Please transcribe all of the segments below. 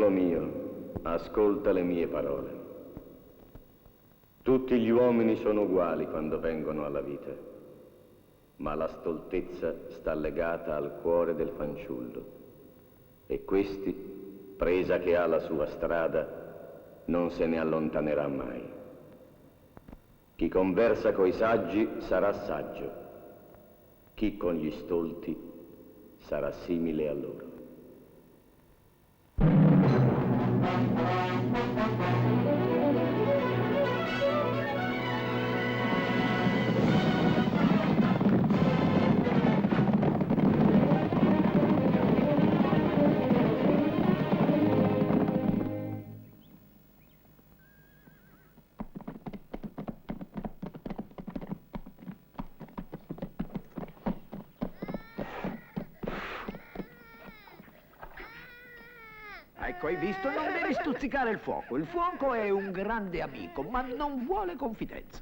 Figliolo mio, ascolta le mie parole. Tutti gli uomini sono uguali quando vengono alla vita, ma la stoltezza sta legata al cuore del fanciullo e questi, presa che ha la sua strada, non se ne allontanerà mai. Chi conversa coi saggi sarà saggio, chi con gli stolti sarà simile a loro. Ecco, hai visto? Non devi stuzzicare il fuoco. Il fuoco è un grande amico, ma non vuole confidenza.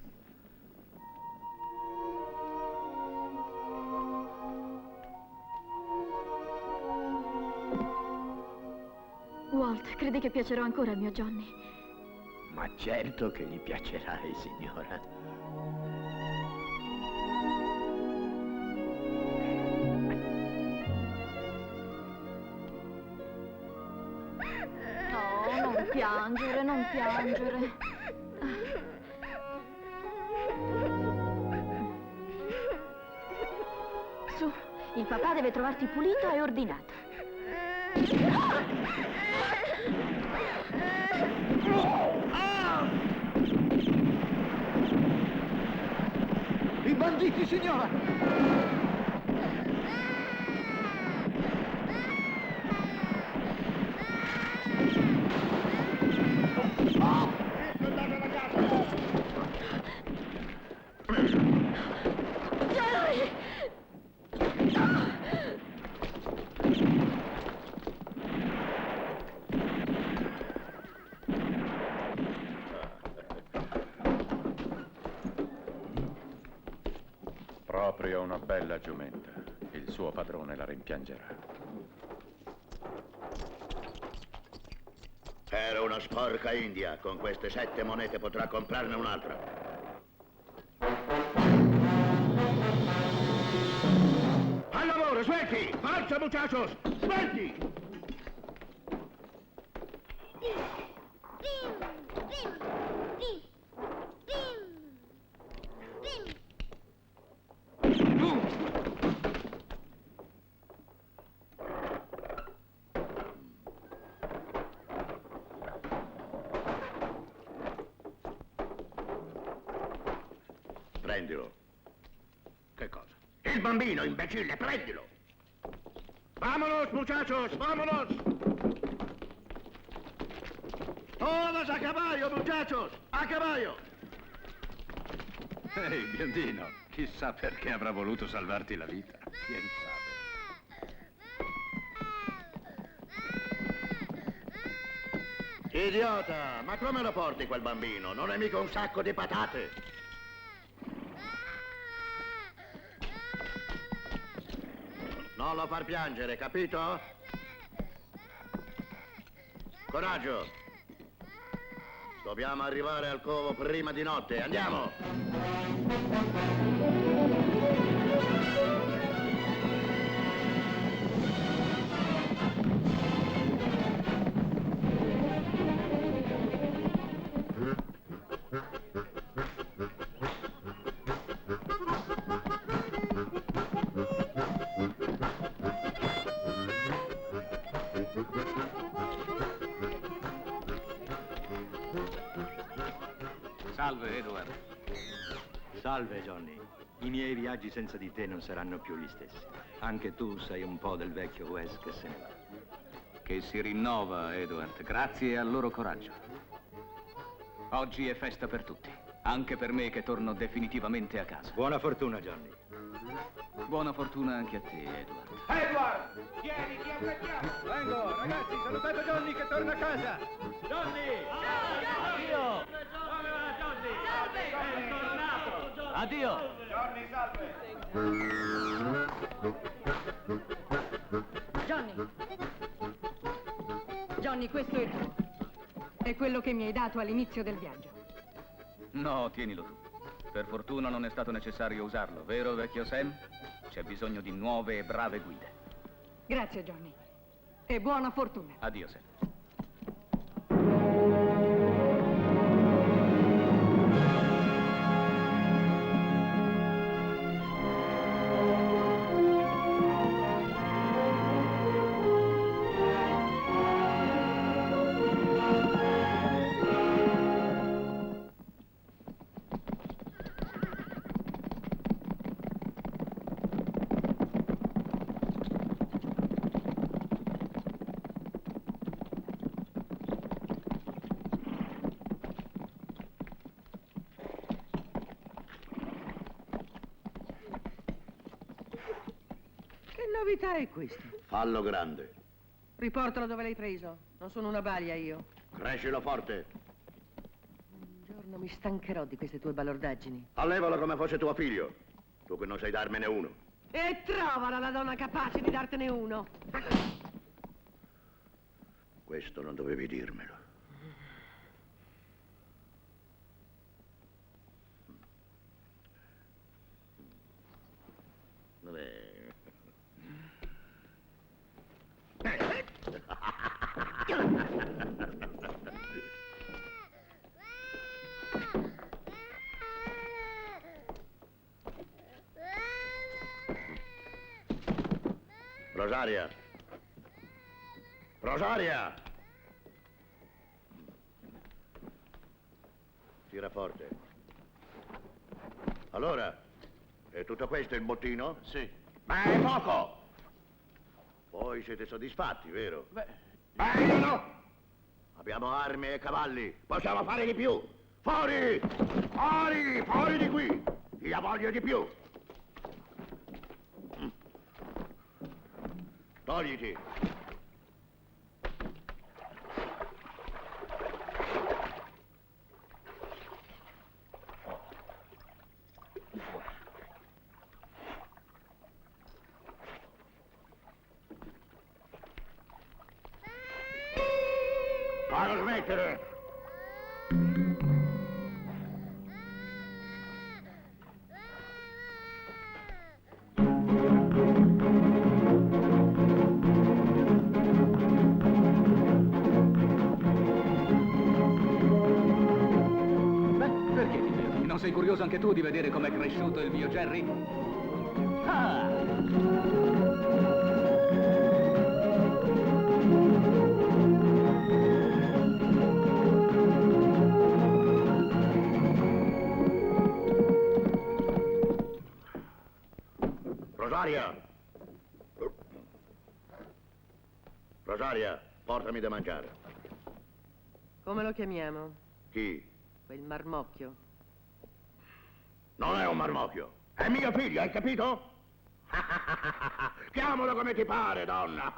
Walt, credi che piacerò ancora al mio Johnny? Ma certo che gli piacerai, signora. No, non piangere, non piangere. Su, il papà deve trovarti pulito e ordinato. I banditi, signora! Proprio una bella giumenta. Il suo padrone la rimpiangerà. Era una sporca India. Con queste 7 monete potrà comprarne un'altra. Al lavoro, suelti! Forza, muchachos! Suelti! Prendilo. Che cosa? Il bambino, imbecille, prendilo! Vámonos, muchachos, vámonos! Todos a caballo, muchachos! A caballo! Ehi, biondino, chissà perché avrà voluto salvarti la vita. Chi sa? Idiota! Ma come lo porti quel bambino? Non è mica un sacco di patate! Non lo far piangere, capito? Coraggio! Dobbiamo arrivare al covo prima di notte. Andiamo! Salve, Edward. Salve, Johnny. I miei viaggi senza di te non saranno più gli stessi. Anche tu sei un po' del vecchio Wes che se ne va. Che si rinnova, Edward, grazie al loro coraggio. Oggi è festa per tutti, anche per me che torno definitivamente a casa. Buona fortuna, Johnny. Buona fortuna anche a te, Edward. Edward! Vieni, ti aspettiamo! Vengo, ragazzi, salutate Johnny che torna a casa! Johnny! Addio! Come va, Johnny? Salve! Ben tornato! Addio! Johnny, salve! Johnny! Johnny, questo è il tuo. È quello che mi hai dato all'inizio del viaggio. No, tienilo tu. Per fortuna non è stato necessario usarlo, vero, vecchio Sam? C'è bisogno di nuove e brave guide. Grazie, Johnny. E buona fortuna. Addio, Sam. Che novità è questa? Fallo grande. Riportalo dove l'hai preso. Non sono una balia io. Crescilo forte. Un giorno mi stancherò di queste tue balordaggini. Allevalo come fosse tuo figlio. Tu che non sai darmene uno. E trovala la donna capace di dartene uno. Questo non dovevi dirmelo. Rosaria! Rosaria! Tira forte. Allora, è tutto questo il bottino? Sì. Ma è poco! Voi siete soddisfatti, vero? Beh, io no! Abbiamo armi e cavalli, possiamo fare di più! Fuori! Fuori! Fuori di qui! Io voglio di più! Togliti! Fallo smettere! Perché ti fermi? Non sei curioso anche tu di vedere com'è cresciuto il mio Jerry? Ah! Rosaria! Rosaria, portami da mangiare. Come lo chiamiamo? Chi? Quel marmocchio. Non è un marmocchio, è mio figlio, hai capito? Chiamalo come ti pare, donna.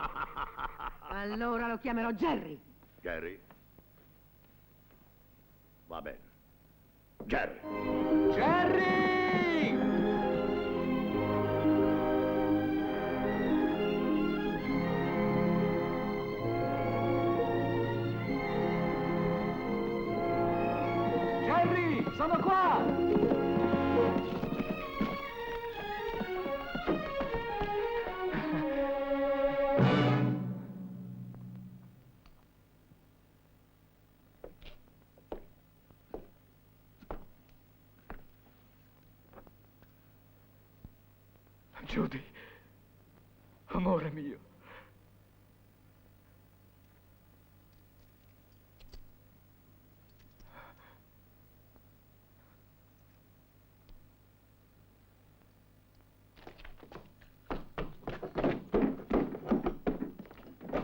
Allora lo chiamerò Jerry. Jerry? Va bene. Jerry! Jerry! Jerry, sono qua! Judy, amore mio.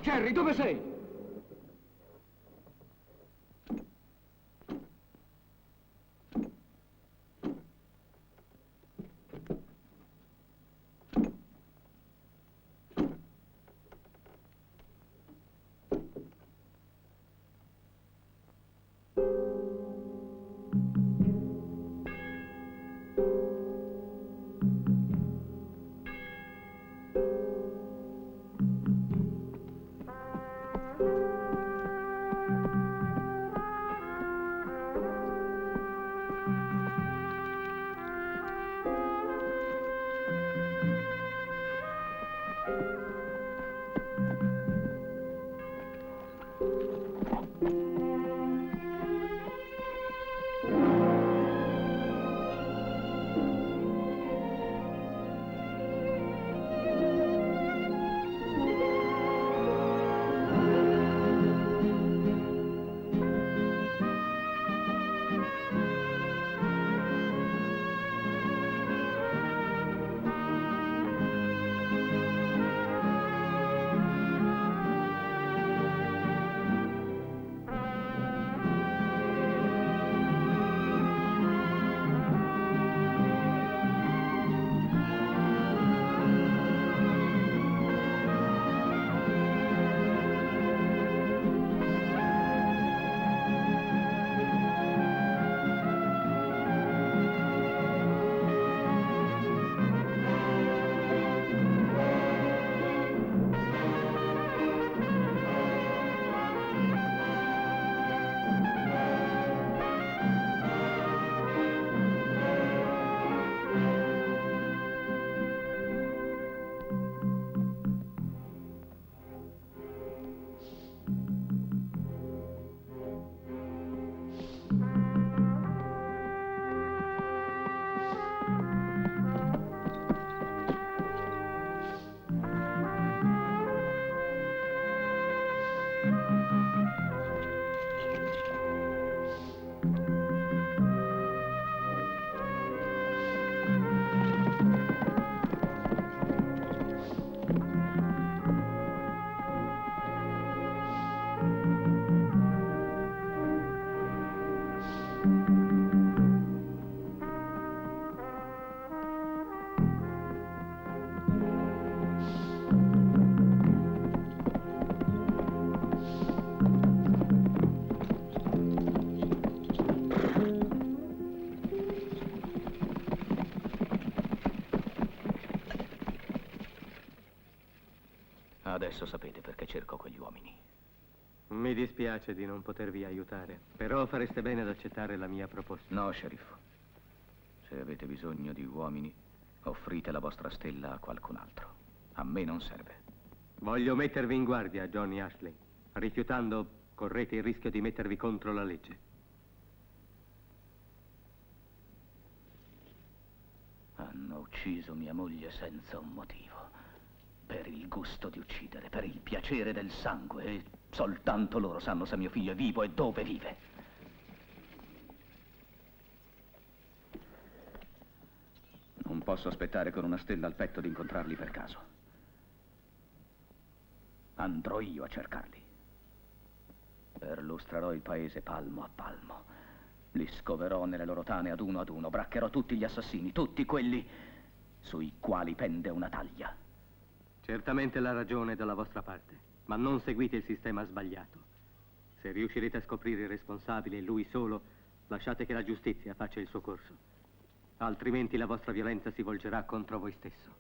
Jerry, dove sei? Adesso sapete perché cerco quegli uomini. Mi dispiace di non potervi aiutare, però fareste bene ad accettare la mia proposta. No, sceriffo. Se avete bisogno di uomini, offrite la vostra stella a qualcun altro. A me non serve. Voglio mettervi in guardia, Johnny Ashley. Rifiutando, correte il rischio di mettervi contro la legge. Hanno ucciso mia moglie senza un motivo. Per il gusto di uccidere, per il piacere del sangue. E soltanto loro sanno se mio figlio è vivo e dove vive. Non posso aspettare con una stella al petto di incontrarli per caso. Andrò io a cercarli. Perlustrerò il paese palmo a palmo. Li scoverò nelle loro tane ad uno, braccherò tutti gli assassini, tutti quelli sui quali pende una taglia. Certamente la ragione è dalla vostra parte, ma non seguite il sistema sbagliato. Se riuscirete a scoprire il responsabile e lui solo, lasciate che la giustizia faccia il suo corso. Altrimenti la vostra violenza si volgerà contro voi stesso.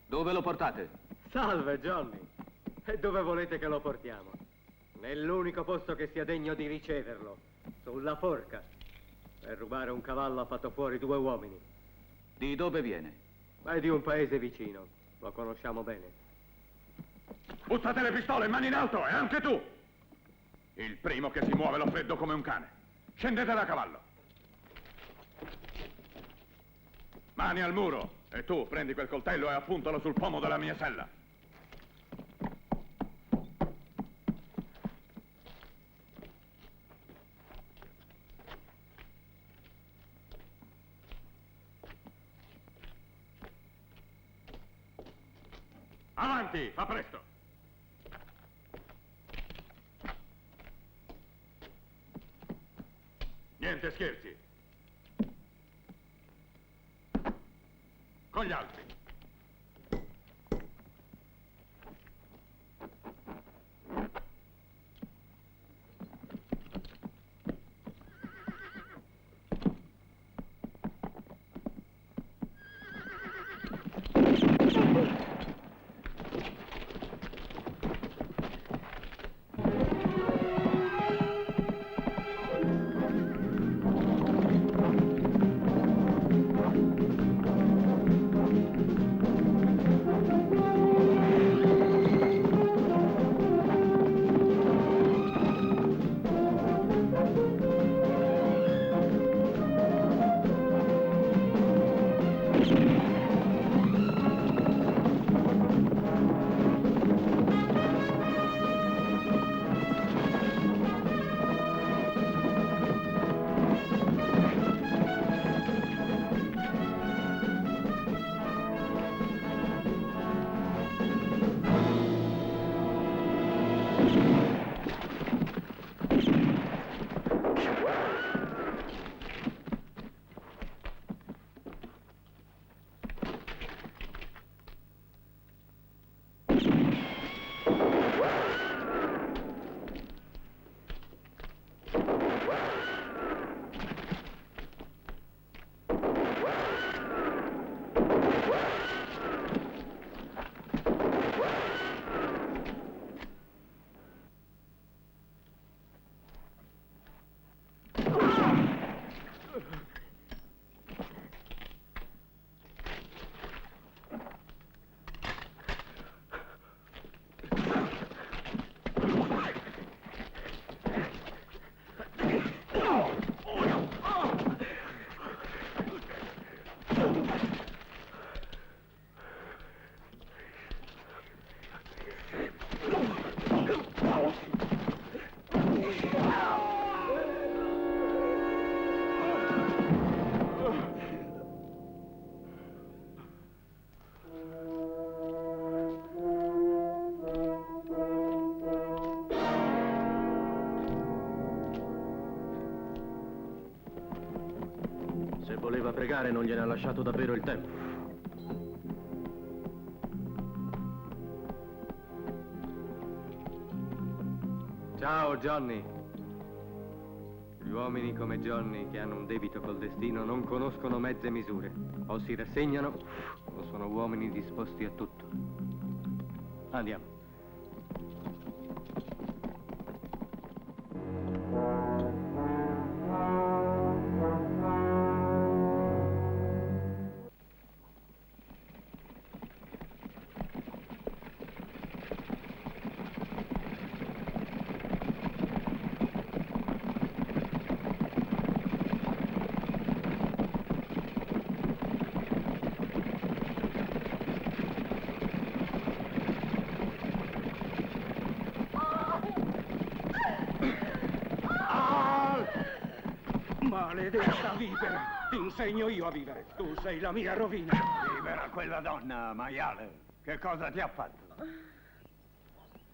Dove lo portate? Salve, Johnny. E dove volete che lo portiamo? Nell'unico posto che sia degno di riceverlo. Sulla forca. Per rubare un cavallo ha fatto fuori 2 uomini. Di dove viene? È di un paese vicino. Lo conosciamo bene. Bussate le pistole, mani in alto, e anche tu! Il primo che si muove lo freddo come un cane. Scendete da cavallo. Mani al muro. E tu prendi quel coltello e appuntalo sul pomo della mia sella. Avanti, fa presto! Niente scherzi. Con gli altri. Voleva pregare, non gliene ha lasciato davvero il tempo. Ciao, Johnny. Gli uomini come Johnny, che hanno un debito col destino, non conoscono mezze misure. O si rassegnano, o sono uomini disposti a tutto. Andiamo. Maledetta vipera! Ti insegno io a vivere. Tu sei la mia rovina. Libera quella donna, maiale. Che cosa ti ha fatto?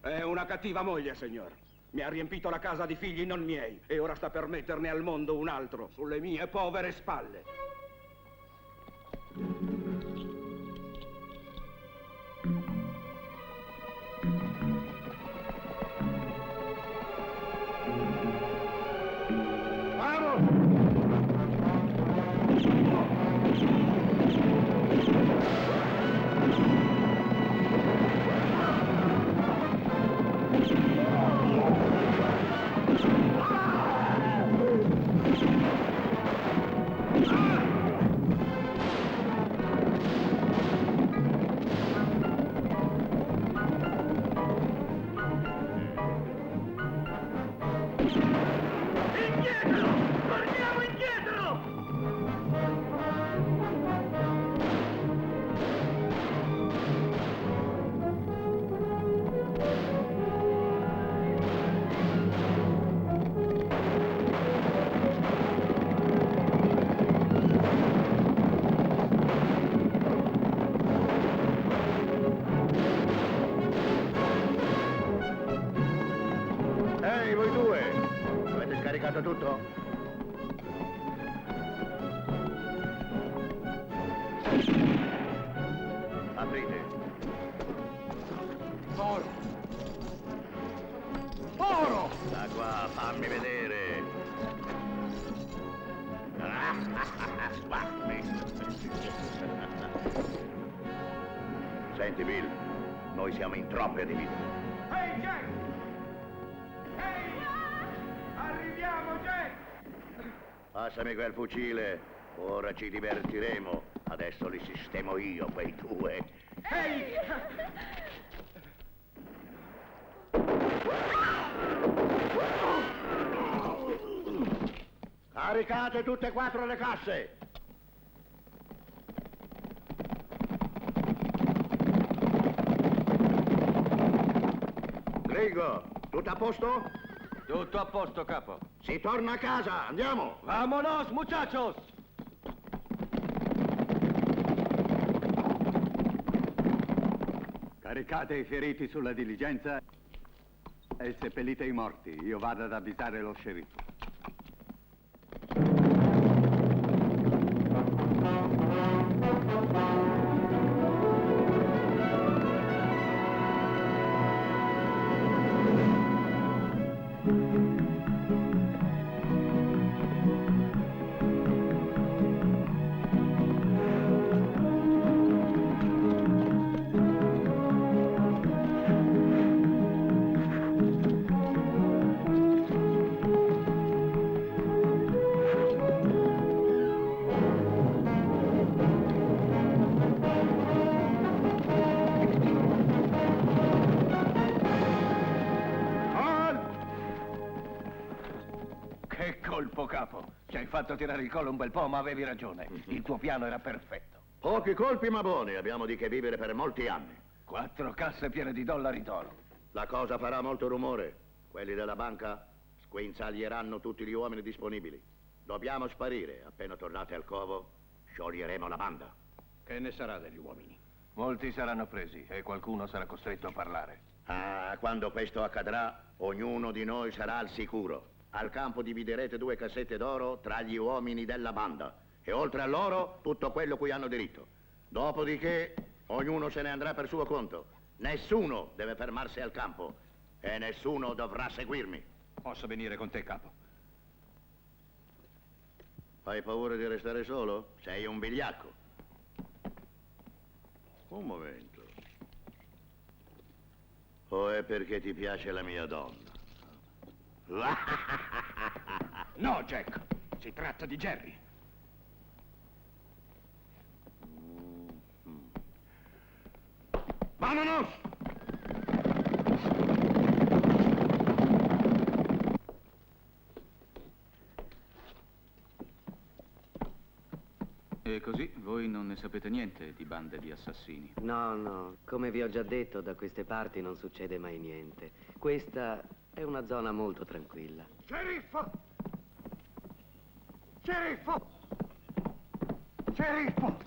È una cattiva moglie, signor. Mi ha riempito la casa di figli non miei e ora sta per metterne al mondo un altro sulle mie povere spalle. Tutto? Aprite. Oro! Oro! Da qua, fammi vedere. Senti, Bill, noi siamo in troppe a dividere. Ehi, Jack! Ehi! Arriviamo, Jack! Passami quel fucile, ora ci divertiremo. Adesso li sistemo io, quei due. Ehi! Caricate tutte e quattro le casse! Grigo, tutto a posto? Tutto a posto, capo. Si torna a casa, andiamo! Vámonos, muchachos! Caricate i feriti sulla diligenza e seppellite i morti. Io vado ad avvisare lo sceriffo. Capo, ci hai fatto tirare il collo un bel po', ma avevi ragione. Il tuo piano era perfetto. Pochi colpi ma buoni, abbiamo di che vivere per molti anni. 4 casse piene di dollari d'oro. La cosa farà molto rumore. Quelli della banca sguinzaglieranno tutti gli uomini disponibili. Dobbiamo sparire. Appena tornate al covo, scioglieremo la banda. Che ne sarà degli uomini? Molti saranno presi e qualcuno sarà costretto a parlare. Ah, quando questo accadrà, ognuno di noi sarà al sicuro. Al campo dividerete 2 cassette d'oro tra gli uomini della banda. e oltre a loro tutto quello cui hanno diritto. Dopodiché ognuno se ne andrà per suo conto. Nessuno deve fermarsi al campo e nessuno dovrà seguirmi. Posso venire con te, capo? Hai paura di restare solo? Sei un vigliacco. Un momento. O è perché ti piace la mia donna? No, Jack. Si tratta di Jerry. Vámonos! E così voi non ne sapete niente di bande di assassini? No, no, come vi ho già detto, da queste parti non succede mai niente. Questa è una zona molto tranquilla. Sceriffo! Sceriffo! Sceriffo!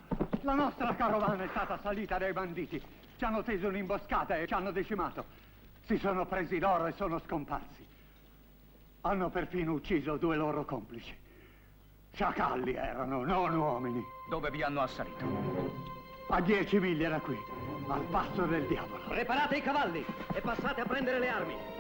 La nostra carovana è stata assalita dai banditi. Ci hanno teso un'imboscata e ci hanno decimato. Si sono presi l'oro e sono scomparsi. Hanno perfino ucciso 2 loro complici. Sciacalli erano, non uomini. Dove vi hanno assalito? A 10 miglia da qui, al passo del diavolo. Preparate i cavalli e passate a prendere le armi.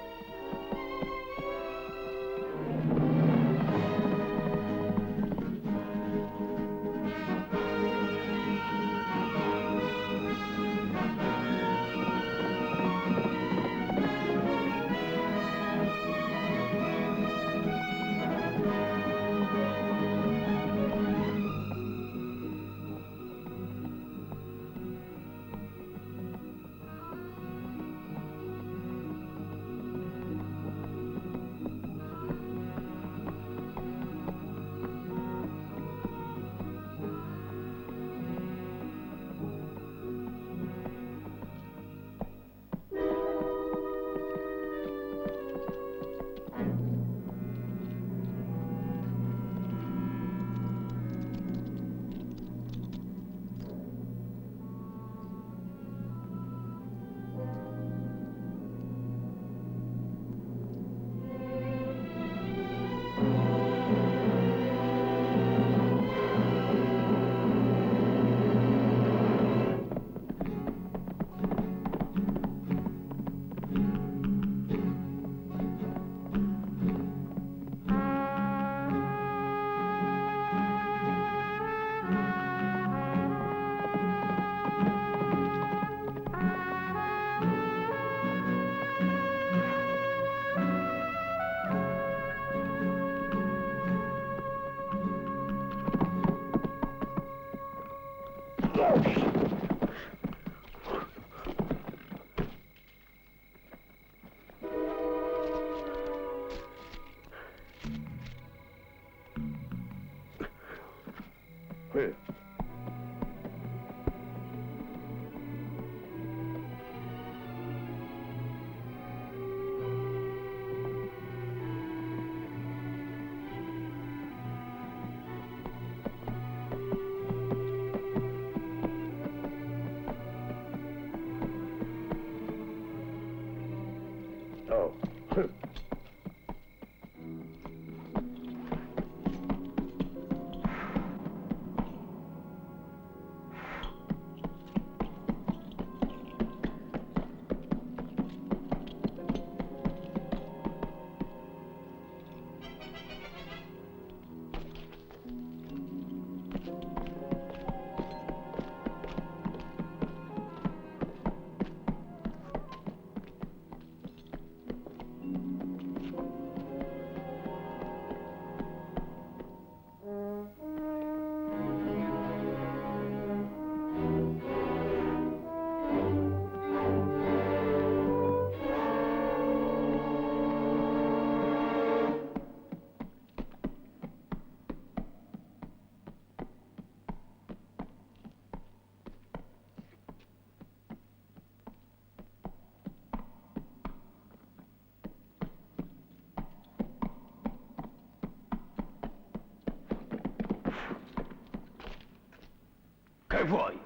Che vuoi?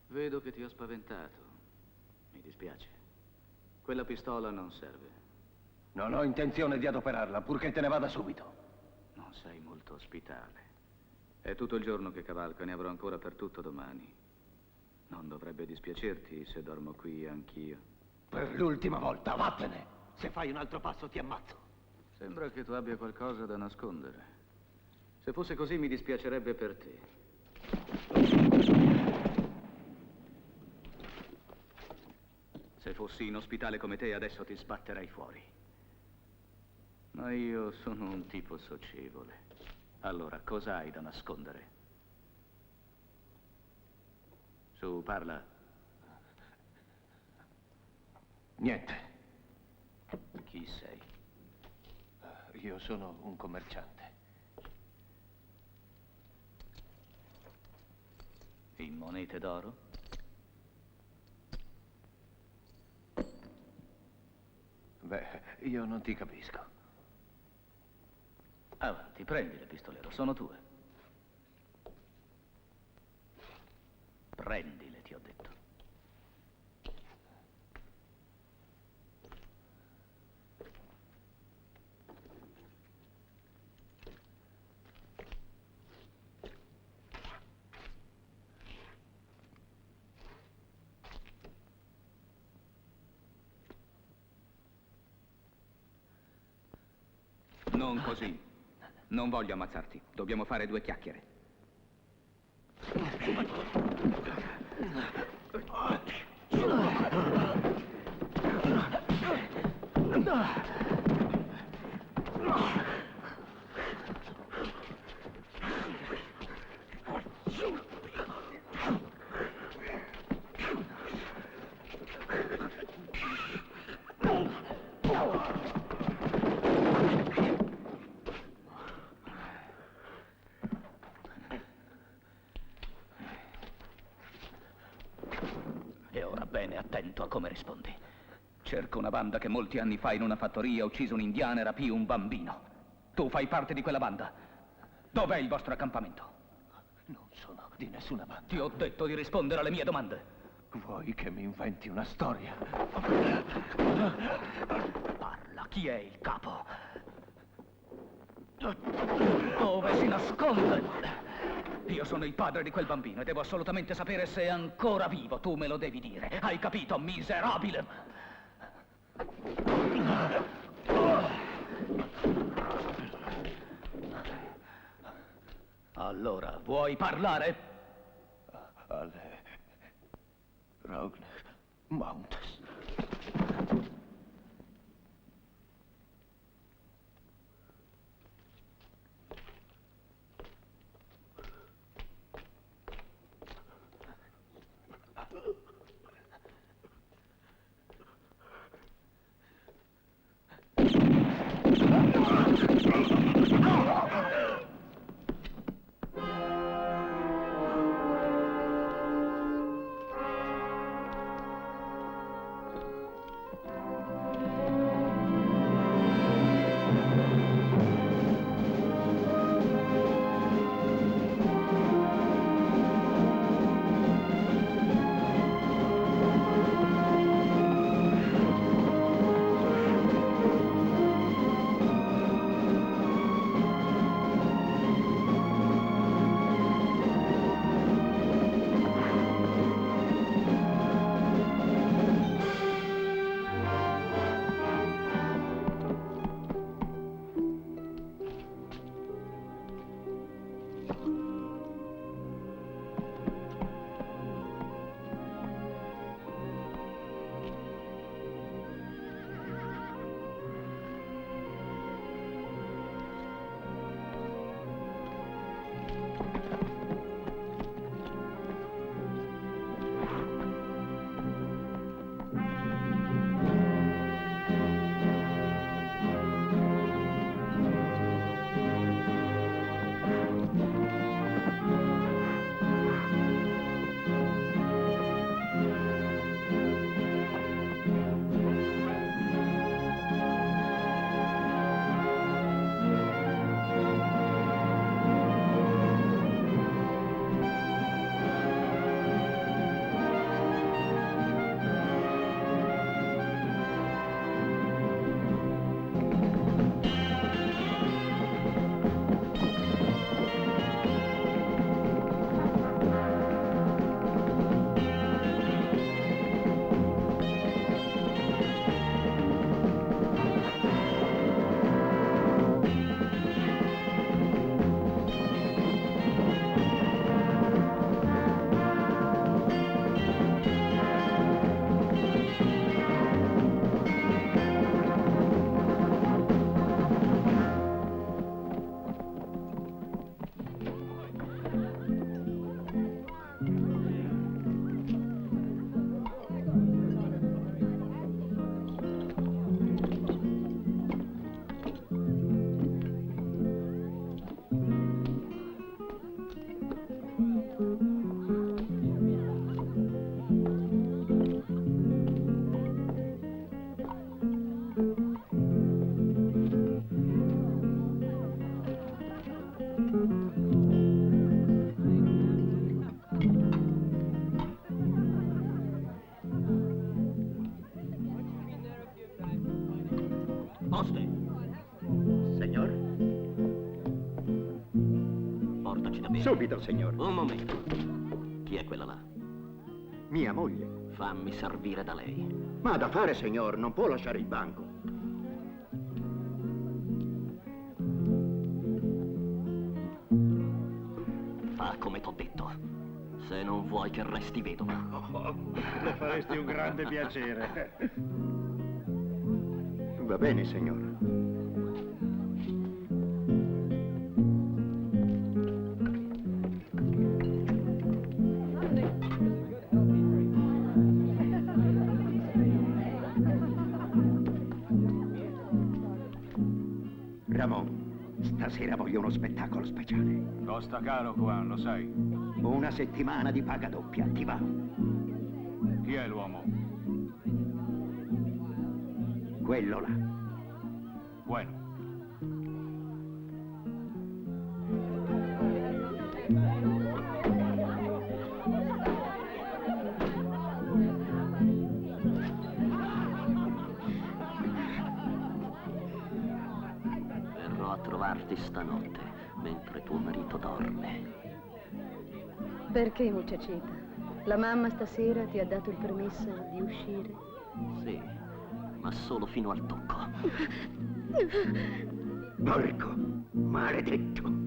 Vedo che ti ho spaventato. Mi dispiace. Quella pistola non serve. Non ho intenzione di adoperarla, purché te ne vada subito. Non Non sei molto ospitale. È tutto il giorno che cavalco e ne avrò ancora per tutto domani. Non dovrebbe dispiacerti se dormo qui anch'io. Per l'ultima volta, vattene! Se fai un altro passo ti ammazzo. Sembra che tu abbia qualcosa da nascondere. Se fosse così mi dispiacerebbe per te. Se fossi inospitale come te, adesso ti sbatterei fuori. Ma io sono un tipo socievole. Allora, cosa hai da nascondere? Su, parla. Niente. Chi sei? Io sono un commerciante. In monete d'oro? Beh, io non ti capisco. Avanti, prendile, pistolero, sono tue. Prendile, ti ho detto. Non così. Non voglio ammazzarti. Dobbiamo fare 2 chiacchiere. E ora bene attento a come rispondi. Cerco una banda che molti anni fa in una fattoria ha ucciso un'indiana e rapì un bambino. Tu fai parte di quella banda. Dov'è il vostro accampamento? Non sono di nessuna banda. Ti ho detto di rispondere alle mie domande. Vuoi che mi inventi una storia? Parla, chi è il capo? Dove si nasconde? Io sono il padre di quel bambino e devo assolutamente sapere se è ancora vivo. Tu me lo devi dire. Hai capito, miserabile? Allora, vuoi parlare? Alle Rogner Mountains. Poste! Signor? Portaci da bere. Subito, signor. Un momento. Chi è quella là? Mia moglie. Fammi servire da lei. Ma da fare, signor, non può lasciare il banco. Fa come t'ho detto. Se non vuoi che resti vedova. Le faresti un grande piacere. Va bene, signor. Ramon, stasera voglio uno spettacolo speciale. Costa caro qua, lo sai. Una settimana di paga doppia, ti va? Chi è l'uomo? Quello là. Bueno. Verrò a trovarti stanotte, mentre tuo marito dorme. Perché, muchachita? La mamma stasera ti ha dato il permesso di uscire? Sì, ma solo fino al tocco. Porco, maledetto.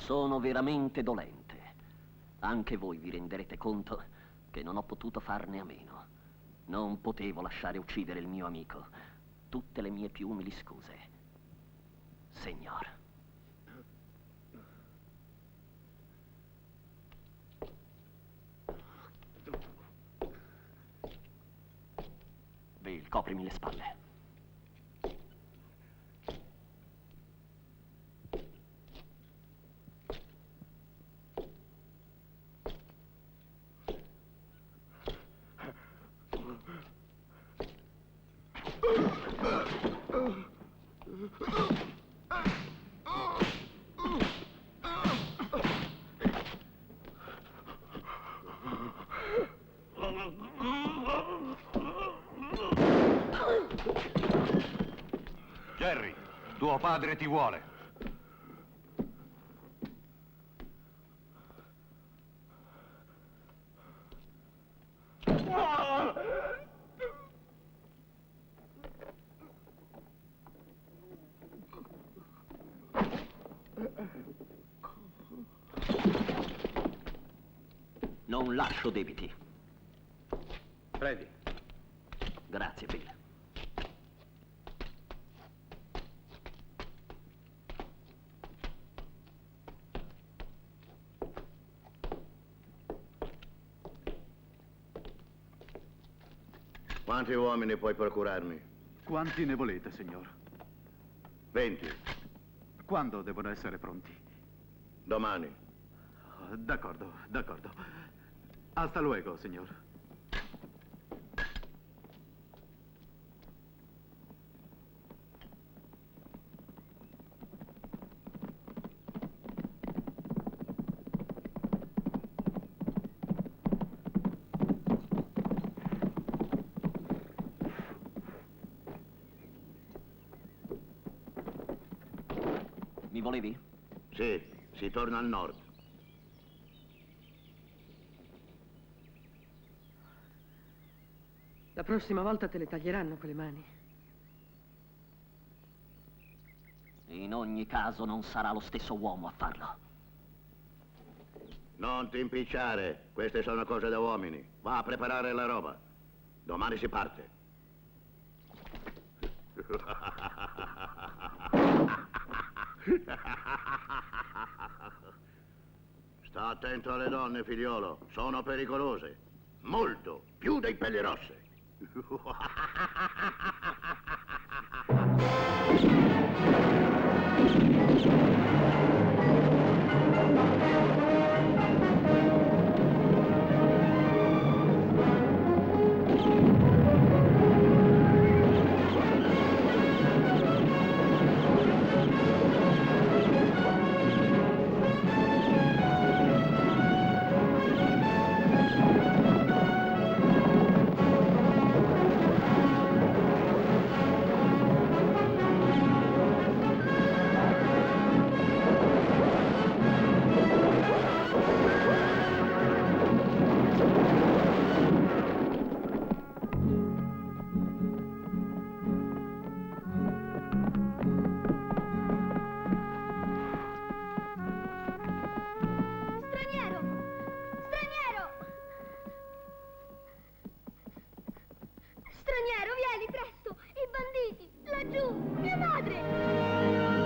Sono veramente dolente. Anche voi vi renderete conto che non ho potuto farne a meno. Non potevo lasciare uccidere il mio amico. Tutte le mie più umili scuse. Signor. Bill, coprimi le spalle. Jerry, tuo padre ti vuole. Non lascio debiti. Freddy. Grazie, Bill. Quanti uomini puoi procurarmi? Quanti ne volete, signor? 20. Quando devono essere pronti? Domani. D'accordo, d'accordo. Hasta luego, signor. Mi volevi? Sì, si torna al nord. La prossima volta te le taglieranno quelle mani. In ogni caso non sarà lo stesso uomo a farlo. Non ti impicciare, queste sono cose da uomini. Va a preparare la roba. Domani si parte. Sta attento alle donne, figliolo. Sono pericolose. Molto, più dei pelli rosse. Straniero, vieni presto! I banditi! Laggiù! Mia madre!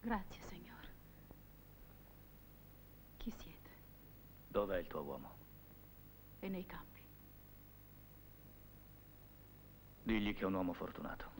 Grazie, signor. Chi siete? Dov'è il tuo uomo? È nei campi. Digli che è un uomo fortunato.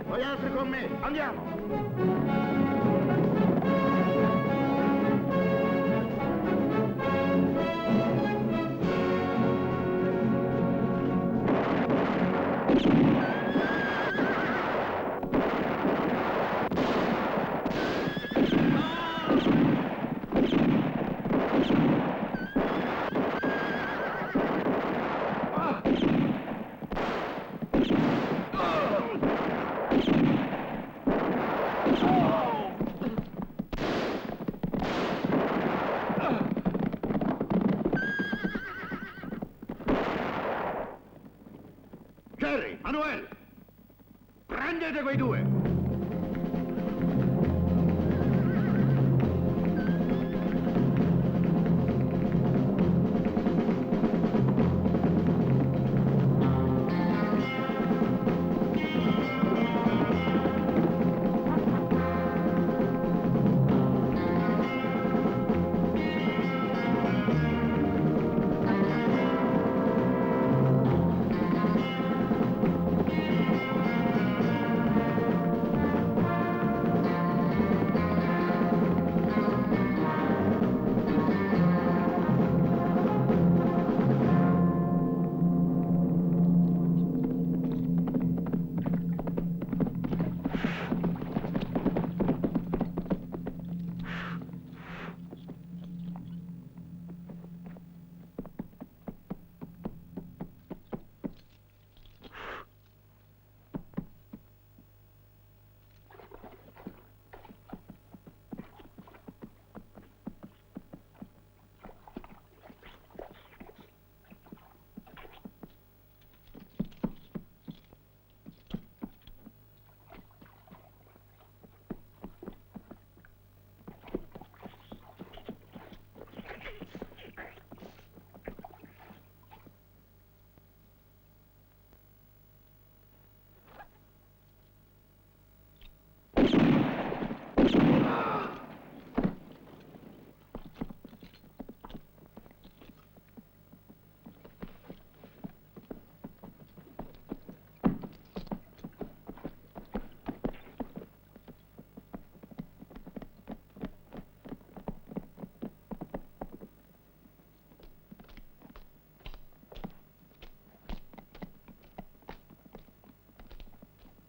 Voi altri con me, andiamo! Jerry, Manuel, prendete quei due!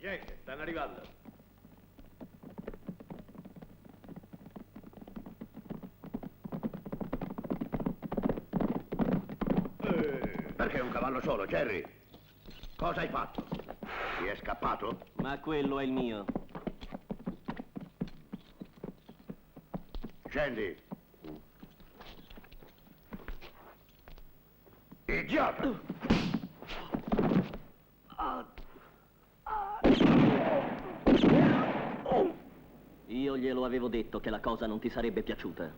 Jack, stanno arrivando. Perché un cavallo solo, Jerry? Cosa hai fatto? Ti è scappato? Ma quello è il mio. Scendi. Idiota! Io glielo avevo detto che la cosa non ti sarebbe piaciuta.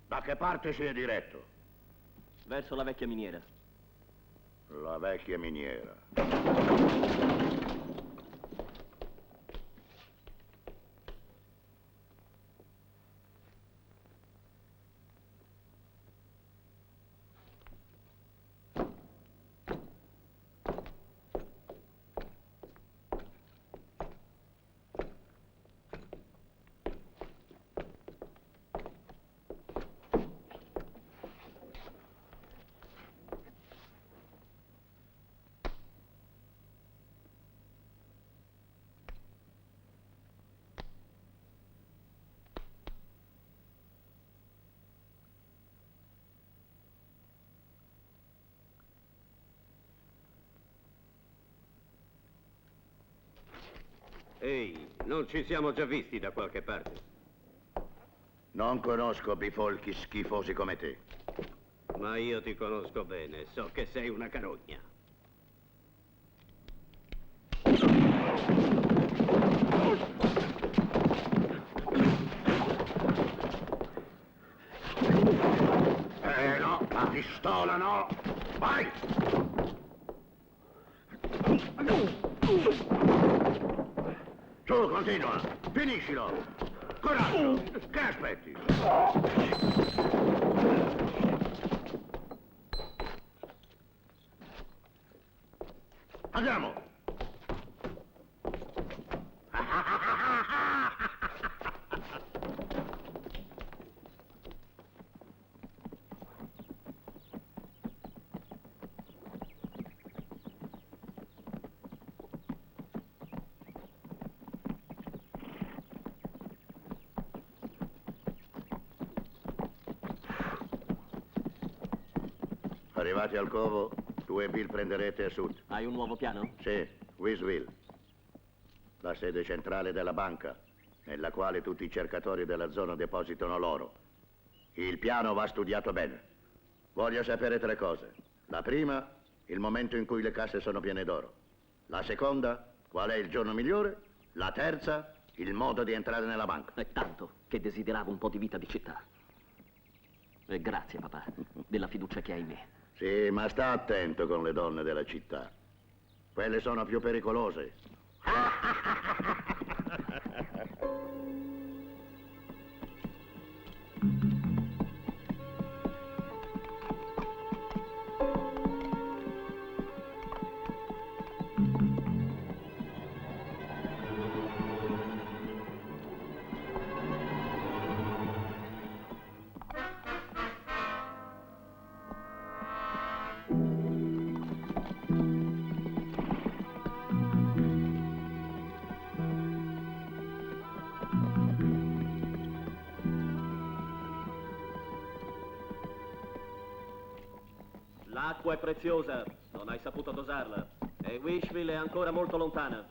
Da che parte si è diretto? Verso la vecchia miniera. La vecchia miniera. Ehi, non ci siamo già visti da qualche parte? Non conosco bifolchi schifosi come te. Ma io ti conosco bene, so che sei una carogna. No, la pistola no! Vai! Su, continua! Finiscilo! Coraggio! Che aspetti? Andiamo! Arrivati al covo, tu e Bill prenderete a sud. Hai un nuovo piano? Sì, Wisville. La sede centrale della banca, nella quale tutti i cercatori della zona depositano l'oro. Il piano va studiato bene. Voglio sapere 3 cose. La prima, il momento in cui le casse sono piene d'oro. La seconda, qual è il giorno migliore. La terza, il modo di entrare nella banca. È tanto che desideravo un po' di vita di città. E grazie, papà, della fiducia che hai in me. Sì, ma sta attento con le donne della città. Quelle sono più pericolose. L'acqua è preziosa, non hai saputo dosarla. E Wishville è ancora molto lontana.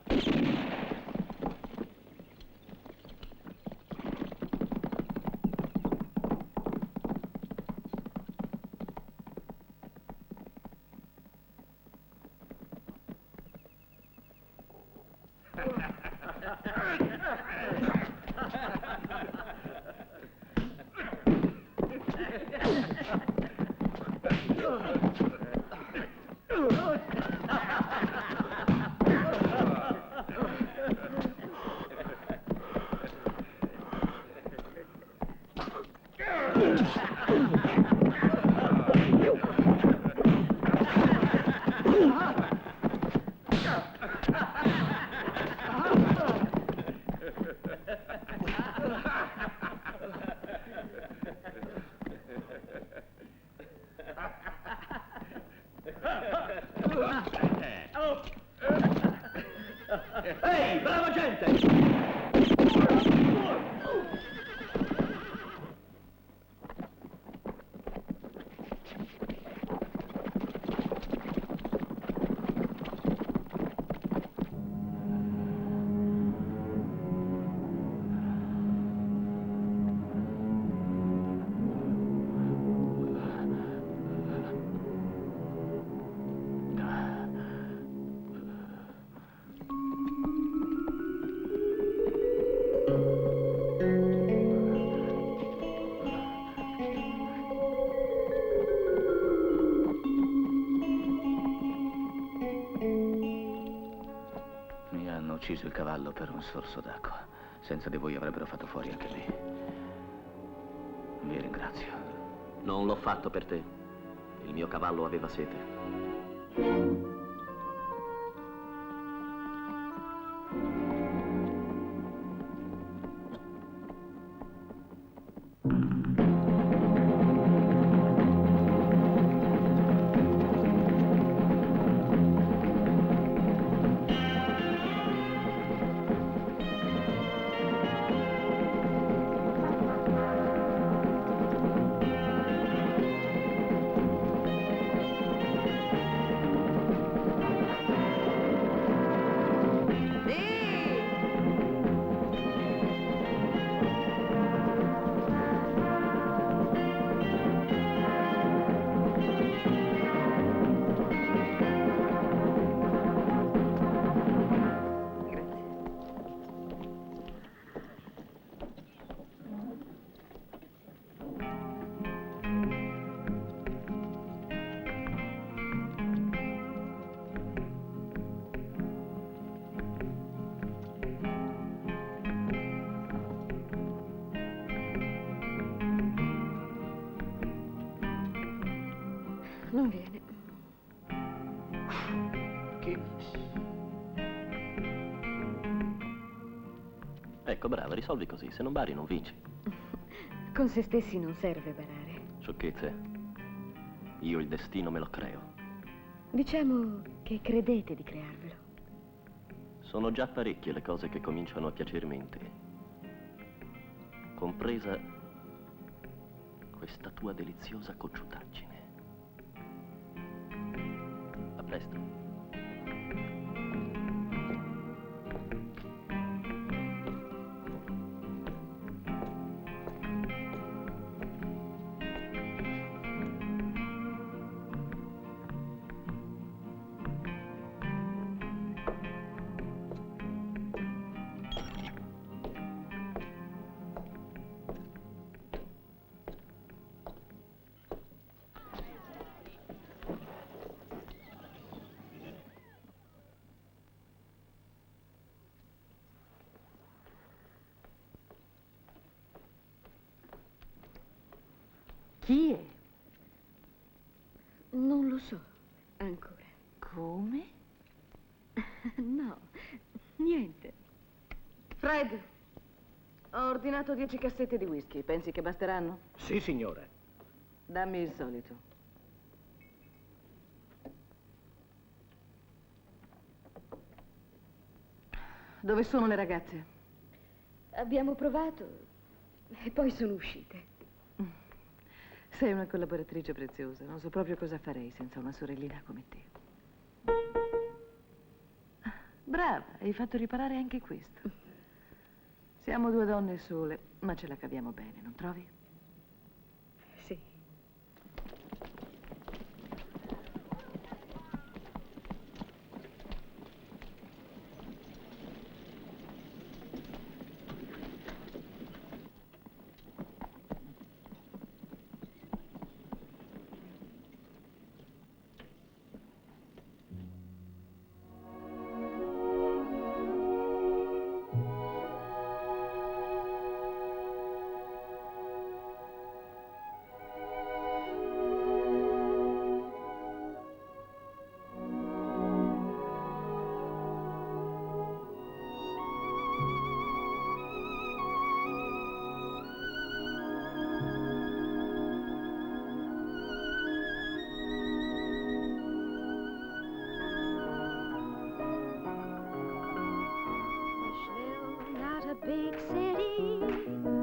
Ehi, brava gente! Ucciso il cavallo per un sorso d'acqua. Senza di voi avrebbero fatto fuori anche me. Vi ringrazio. Non l'ho fatto per te. Il mio cavallo aveva sete. Non viene. Che? Ecco, brava, risolvi così. Se non bari non vinci. Con se stessi non serve barare. Sciocchezze. Io il destino me lo creo. Diciamo che credete di crearvelo. Sono già parecchie le cose che cominciano a piacermi in te. Compresa questa tua deliziosa cocciutaggine. A presto. Chi è? Non lo so ancora. Come? No, niente. Fred, ho ordinato 10 cassette di whisky. Pensi che basteranno? Sì, signore. Dammi il solito. Dove sono le ragazze? Abbiamo provato e poi sono uscite. Sei una collaboratrice preziosa. Non so proprio cosa farei senza una sorellina come te. Brava, hai fatto riparare anche questo. Siamo due donne sole, ma ce la caviamo bene, non trovi? Sì. big city,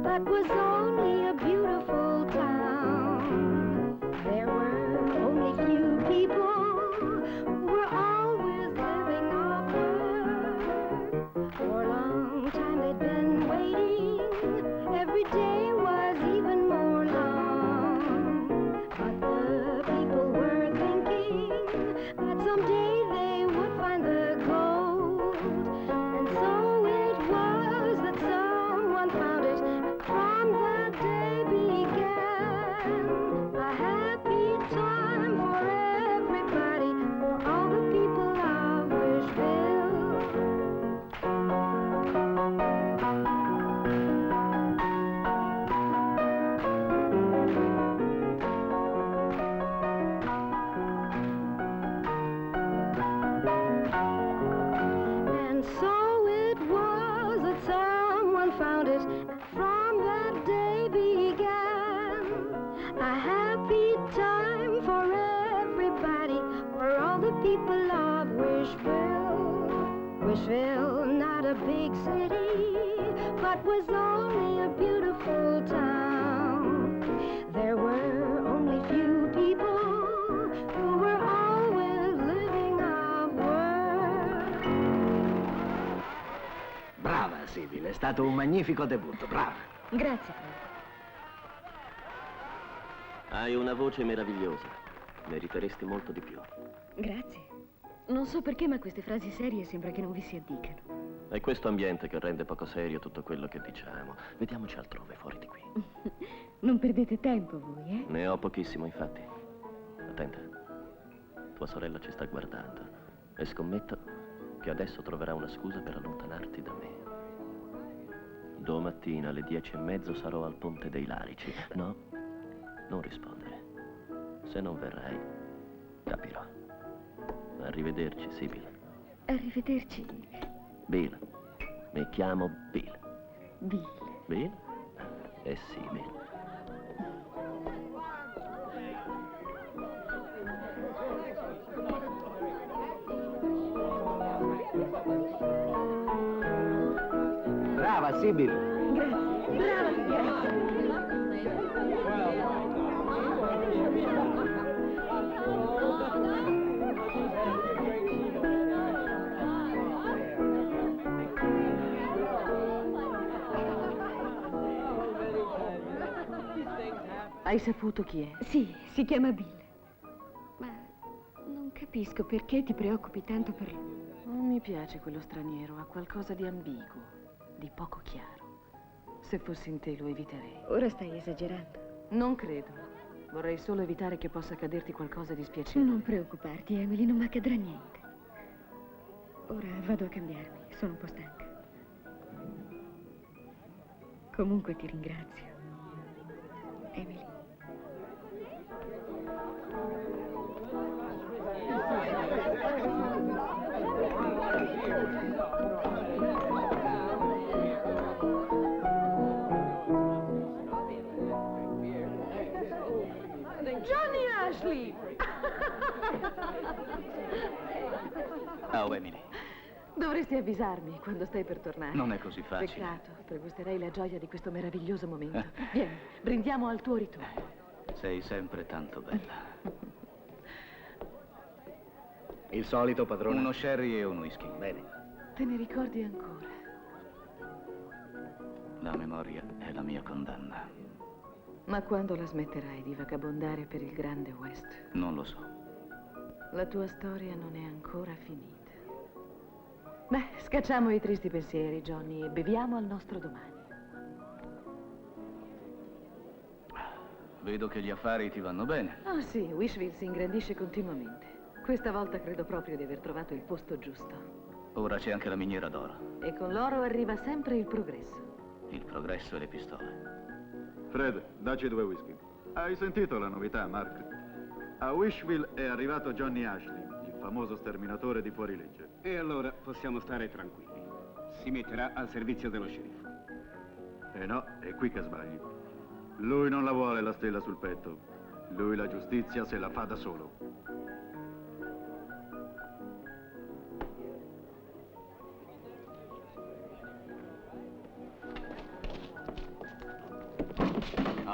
but was only a beautiful town. There were only few people who were always living off work. For a long time they'd been waiting. Every day was even more long. But the people were thinking that someday they would find the gold. And so it was that someone found it. From that day began a happy time for everybody, for all the people of Wishville. And so it was that someone found it, and from that day began a happy time for everybody, for all the people of Wishville. Wishville, not a big city, but was only a beautiful town. There were only few people who were always living off work. Brava, Sibyl, è stato un magnifico debutto, brava. Grazie, Franco. Hai una voce meravigliosa. Meriteresti molto di più. Grazie. Non so perché, ma queste frasi serie sembra che non vi si addicano. È questo ambiente che rende poco serio tutto quello che diciamo. Vediamoci altrove, fuori di qui. Non perdete tempo voi, eh? Ne ho pochissimo, infatti. Attenta. Tua sorella ci sta guardando. E scommetto che adesso troverà una scusa per allontanarti da me. Domattina alle 10:30 sarò al Ponte dei Larici. No, non rispondere. Se non verrai, capirò. Arrivederci, Sibyl. Arrivederci, Bill. Mi chiamo Bill. Bill. Bill? Sì, Bill. Brava, Sibyl. Grazie. Brava, Hai saputo chi è? Sì, si chiama Bill. Ma non capisco perché ti preoccupi tanto per lui. Non mi piace quello straniero, ha qualcosa di ambiguo, di poco chiaro. Se fossi in te lo eviterei. Ora stai esagerando. Non credo. Vorrei solo evitare che possa accaderti qualcosa di spiacevole. Non preoccuparti, Emily, non mi accadrà niente. Ora vado a cambiarmi, sono un po' stanca. Comunque ti ringrazio. Emily. Johnny Ashley! Oh, Emily. Dovresti avvisarmi quando stai per tornare. Non è così facile. Peccato, pregusterei la gioia di questo meraviglioso momento. Vieni, brindiamo al tuo ritorno. Sei sempre tanto bella. Il solito, padrone? Uno sherry e un whisky. Bene. Te ne ricordi ancora? La memoria è la mia condanna. Ma quando la smetterai di vagabondare per il grande West? Non lo so. La tua storia non è ancora finita. Beh, scacciamo i tristi pensieri, Johnny, e beviamo al nostro domani. Vedo che gli affari ti vanno bene. Oh sì, Wishville si ingrandisce continuamente. Questa volta credo proprio di aver trovato il posto giusto. Ora c'è anche la miniera d'oro. E con l'oro arriva sempre il progresso. Il progresso e le pistole. Fred, dacci 2 whisky. Hai sentito la novità, Mark? A Wishville è arrivato Johnny Ashley, il famoso sterminatore di fuorilegge. E allora possiamo stare tranquilli. Si metterà al servizio dello sceriffo. No, è qui che sbagli. Lui non la vuole la stella sul petto. Lui la giustizia se la fa da solo.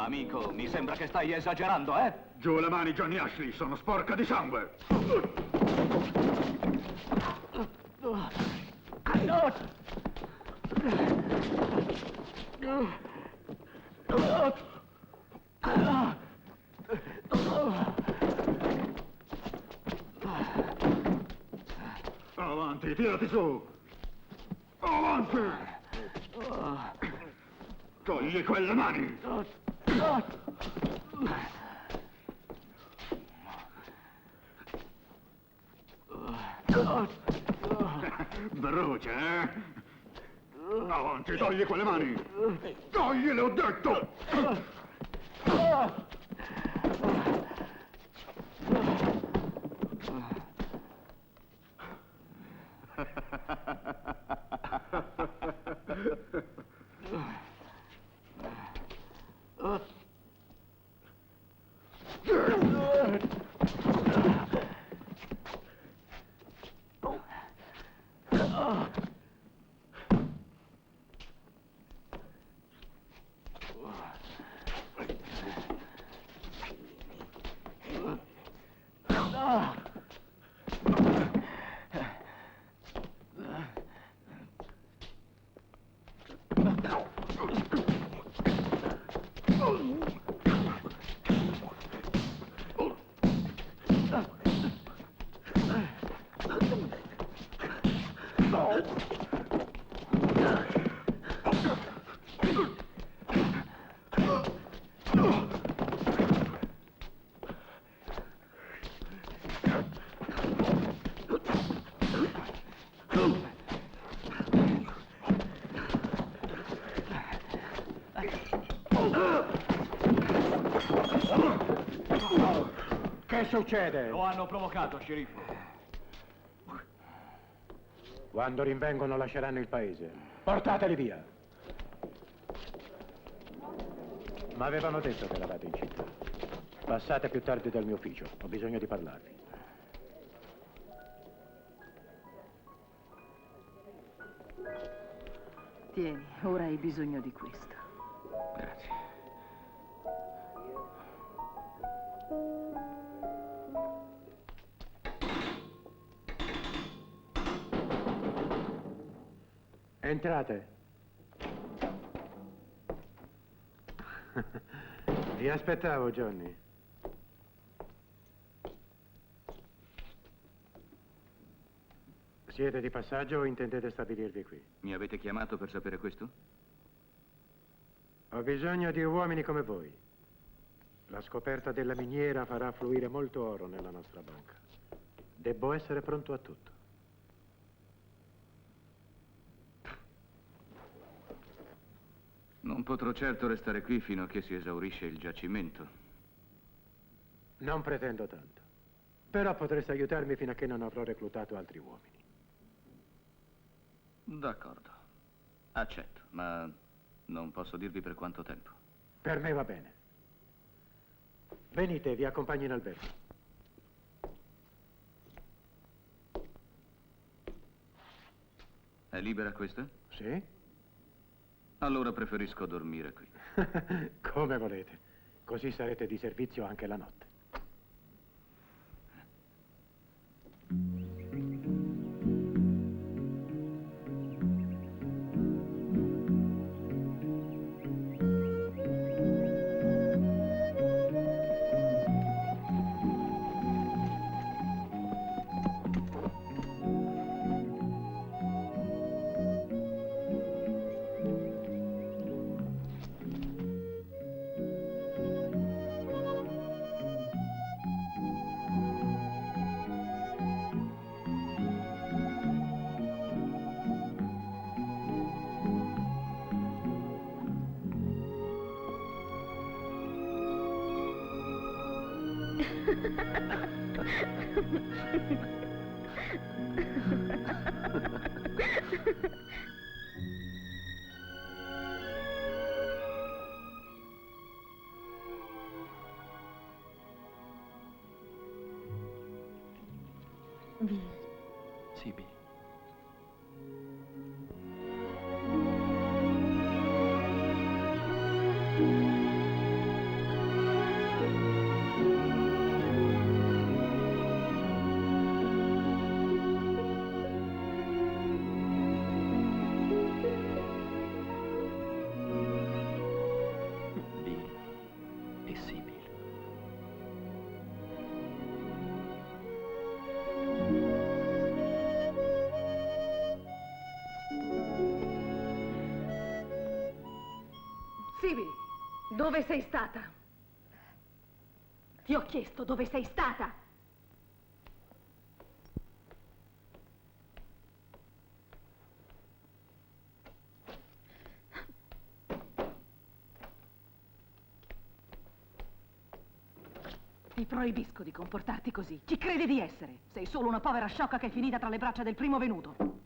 Amico, mi sembra che stai esagerando, eh? Giù le mani, Johnny Ashley, sono sporca di sangue! Avanti, tirati su! Avanti! Togli quelle mani! Brucia, eh? Avanti, togli quelle mani! Togliele, ho detto! Che succede? Lo hanno provocato, sceriffo. Quando rinvengono lasceranno il paese. Portateli via. Ma avevano detto che eravate in città. Passate più tardi dal mio ufficio. Ho bisogno di parlarvi. Tieni, ora hai bisogno di questo. Grazie. Entrate. Vi aspettavo, Johnny. Siete di passaggio o intendete stabilirvi qui? Mi avete chiamato per sapere questo? Ho bisogno di uomini come voi. La scoperta della miniera farà fluire molto oro nella nostra banca. Debbo essere pronto a tutto. Non potrò certo restare qui fino a che si esaurisce il giacimento. Non pretendo tanto. Però potreste aiutarmi fino a che non avrò reclutato altri uomini. D'accordo. Accetto, ma non posso dirvi per quanto tempo. Per me va bene. Venite, vi accompagno in albergo. È libera questa? Sì? Allora preferisco dormire qui. Come volete. Così sarete di servizio anche la notte. Bill. Sì, Bill. Sibyl, dove sei stata? Ti ho chiesto dove sei stata. Ti proibisco di comportarti così. Chi credi di essere? Sei solo una povera sciocca che è finita tra le braccia del primo venuto.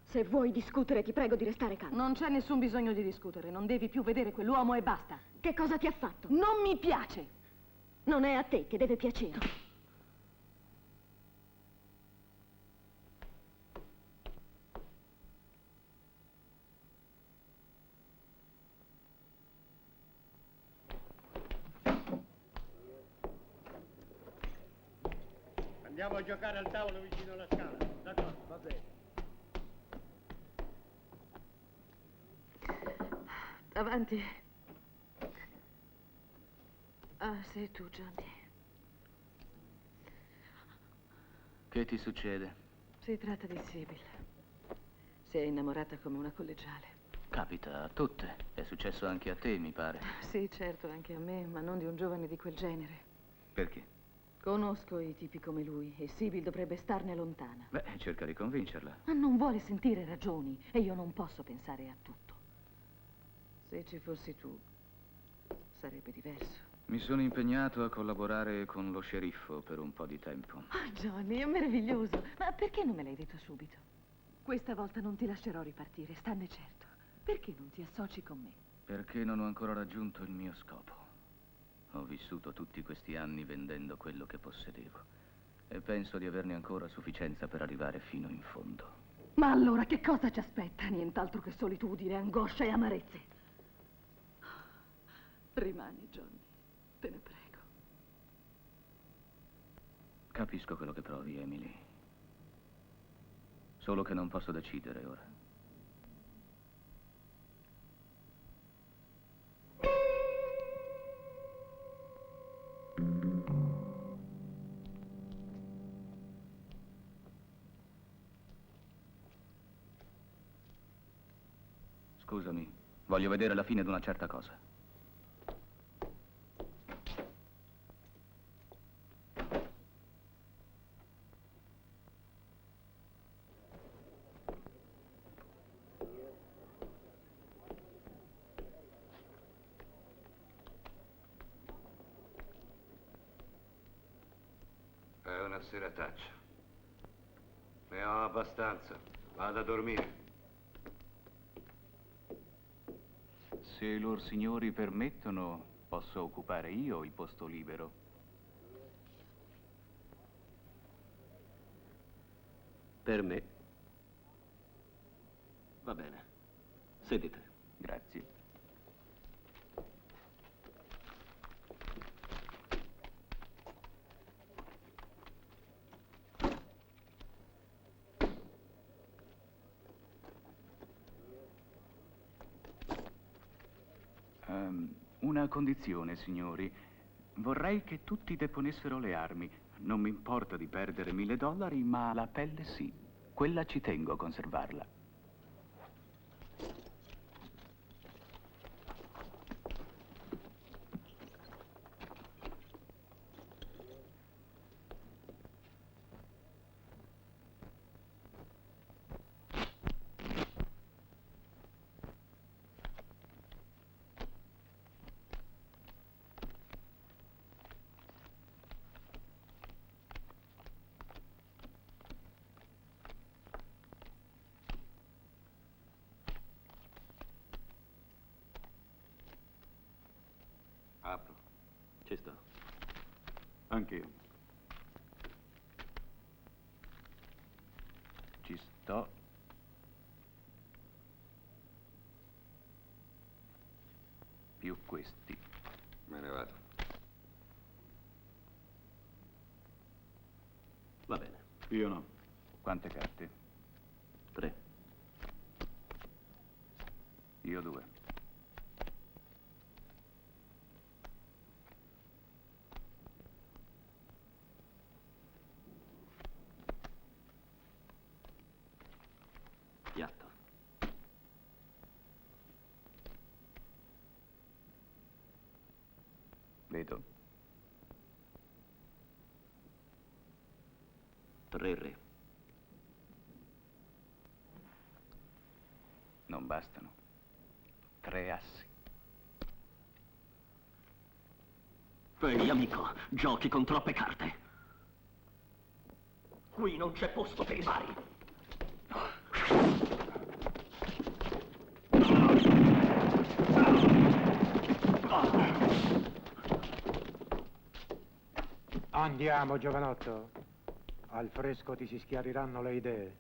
Se vuoi discutere, ti prego di restare calmo. Non c'è nessun bisogno di discutere. Non devi più vedere quell'uomo e basta. Che cosa ti ha fatto? Non mi piace. Non è a te che deve piacere. Andiamo a giocare al tavolo vicino alla scala. D'accordo, va bene. Avanti. Ah, sei tu, Johnny. Che ti succede? Si tratta di Sibyl. Si è innamorata come una collegiale. Capita a tutte. È successo anche a te, mi pare. Sì, certo, anche a me, ma non di un giovane di quel genere. Perché? Conosco i tipi come lui e Sibyl dovrebbe starne lontana. Beh, cerca di convincerla. Ma non vuole sentire ragioni e io non posso pensare a tutto. Se ci fossi tu, sarebbe diverso. Mi sono impegnato a collaborare con lo sceriffo per un po' di tempo. Oh, Johnny, è meraviglioso. Ma perché non me l'hai detto subito? Questa volta non ti lascerò ripartire, stanne certo. Perché non ti associ con me? Perché non ho ancora raggiunto il mio scopo. Ho vissuto tutti questi anni vendendo quello che possedevo e penso di averne ancora a sufficienza per arrivare fino in fondo. Ma allora che cosa ci aspetta? Nient'altro che solitudine, angoscia e amarezze. Rimani, Johnny, te ne prego. Capisco quello che provi, Emily. Solo che non posso decidere ora. Scusami, voglio vedere la fine di una certa cosa. È una serataccia. Ne ho abbastanza. Vado a dormire. Se i loro signori permettono, posso occupare io il posto libero. Per me. Va bene. Sedete. Grazie. Una condizione, signori. Vorrei che tutti deponessero le armi. Non mi importa di perdere $1000, ma la pelle sì. Quella ci tengo a conservarla. Apro. Ci sto. Anch'io. Ci sto. Più questi. Me ne vado. Va bene. Io no. Quante carte? 3. Io 2. Piatto. vedo. 3 re. Non bastano. 3 assi. Ehi, amico, giochi con troppe carte. Qui non c'è posto per i vari. Andiamo, giovanotto. Al fresco ti si schiariranno le idee.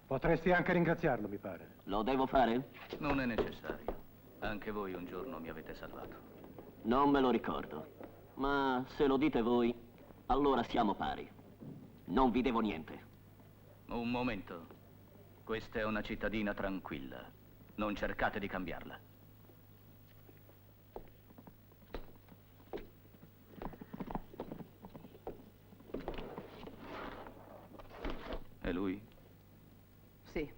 Potresti anche ringraziarlo, mi pare. Lo devo fare? Non è necessario. Anche voi un giorno mi avete salvato. Non me lo ricordo. Ma se lo dite voi, allora siamo pari. Non vi devo niente. Un momento. Questa è una cittadina tranquilla. Non cercate di cambiarla. È lui? Sì.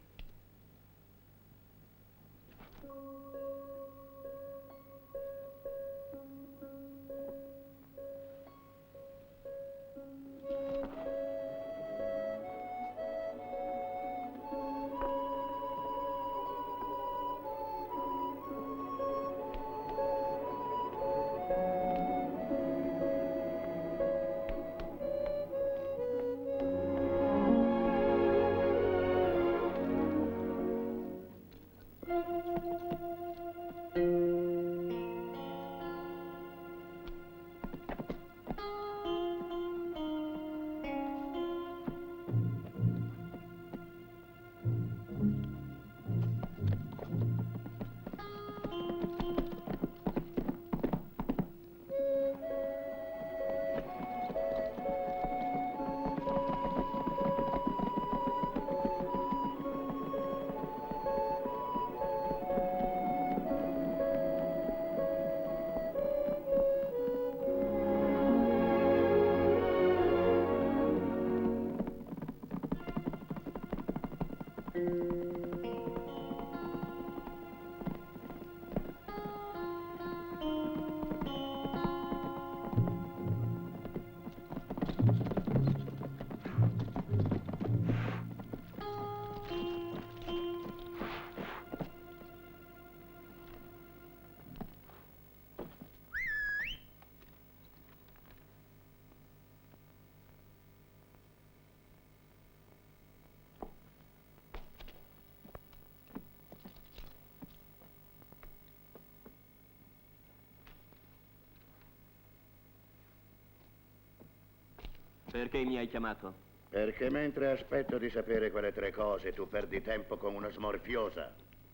Perché mi hai chiamato? Perché mentre aspetto di sapere quelle 3 cose, tu perdi tempo con una smorfiosa.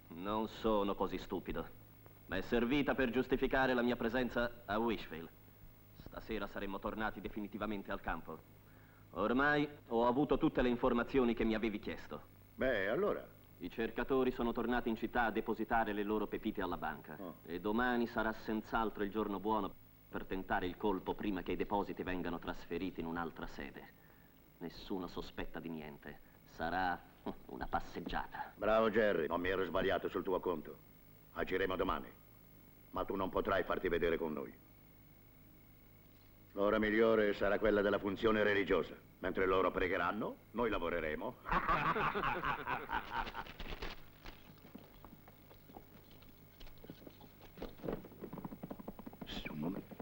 Non sono così stupido. Ma è servita per giustificare la mia presenza a Wishville. Stasera saremmo tornati definitivamente al campo. Ormai ho avuto tutte le informazioni che mi avevi chiesto. Beh, allora? I cercatori sono tornati in città a depositare le loro pepite alla banca. E domani sarà senz'altro il giorno buono per tentare il colpo prima che i depositi vengano trasferiti in un'altra sede. Nessuno sospetta di niente. Sarà una passeggiata. Bravo Jerry, non mi ero sbagliato sul tuo conto. Agiremo domani. Ma tu non potrai farti vedere con noi. L'ora migliore sarà quella della funzione religiosa. Mentre loro pregheranno, noi lavoreremo. Un momento.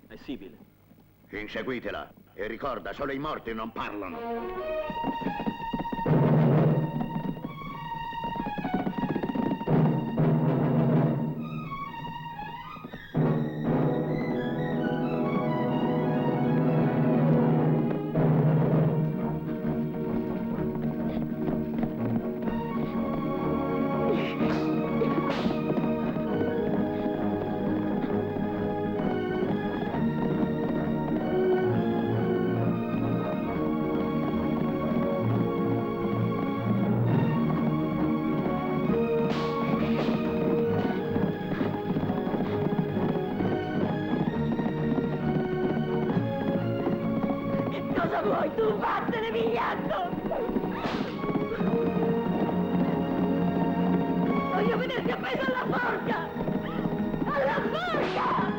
È Sibyl. Inseguitela. E ricorda, solo i morti non parlano. Cosa vuoi tu? Vattene, vigliacco! voglio vederti appeso alla forca! Alla forca!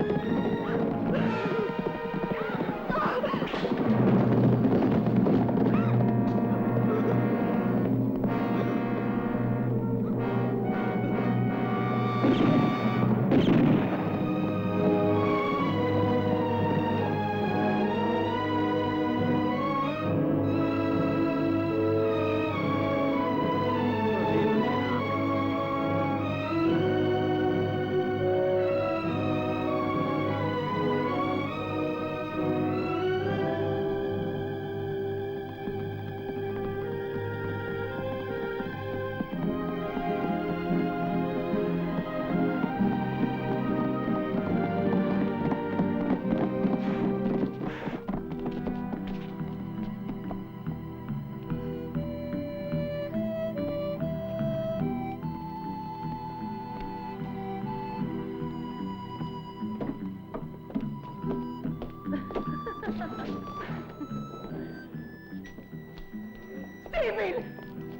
Sibyl!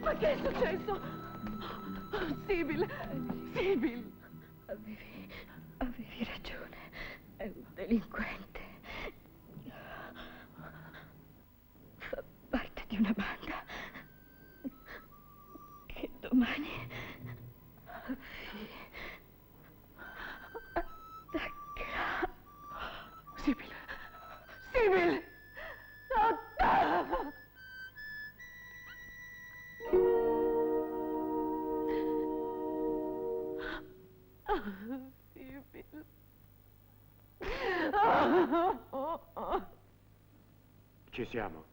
Ma che è successo? Sibyl! Sibyl! Avevi ragione. È un delinquente. Fa parte di una banda che domani attaccherà. Sibyl! Sibyl! Lotta! Sibyl. Ci siamo.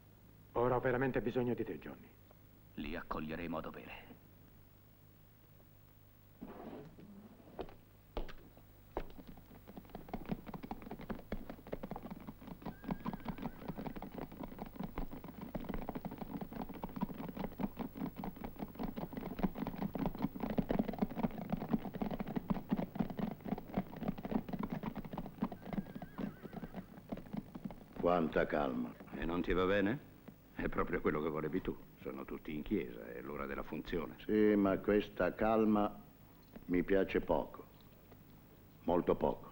Ora ho veramente bisogno di te, Johnny. Li accoglieremo a dovere. Quanta calma. E non ti va bene? È proprio quello che volevi tu. Sono tutti in chiesa, è l'ora della funzione. Sì, ma questa calma mi piace poco. Molto poco.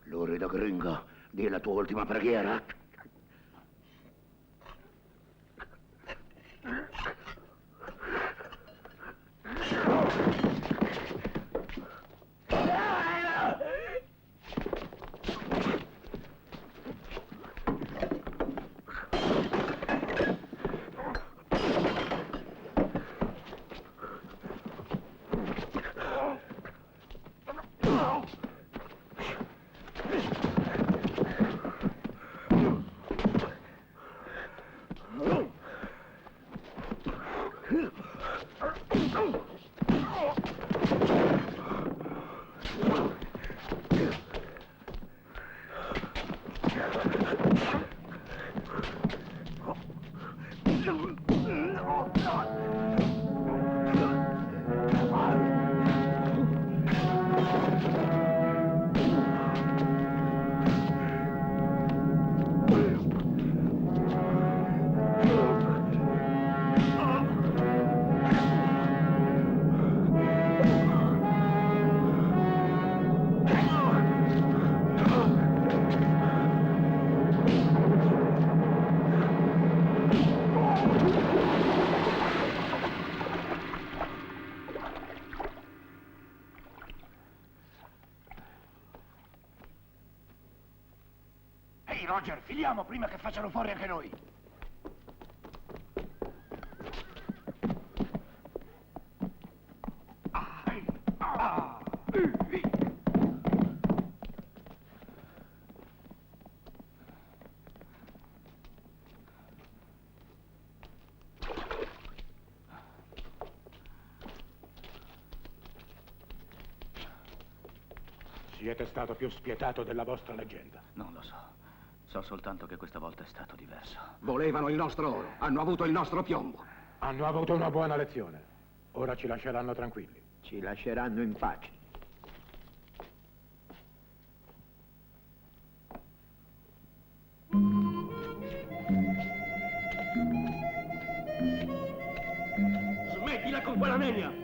Lurido gringo, di la tua ultima preghiera. Roger, filiamo prima che facciano fuori anche noi. Siete stato più spietato della vostra leggenda. Non lo so. So soltanto che questa volta è stato diverso. Volevano il nostro oro, hanno avuto il nostro piombo. Hanno avuto una buona lezione. Ora ci lasceranno tranquilli. Ci lasceranno in pace. Smettila con quella nenia!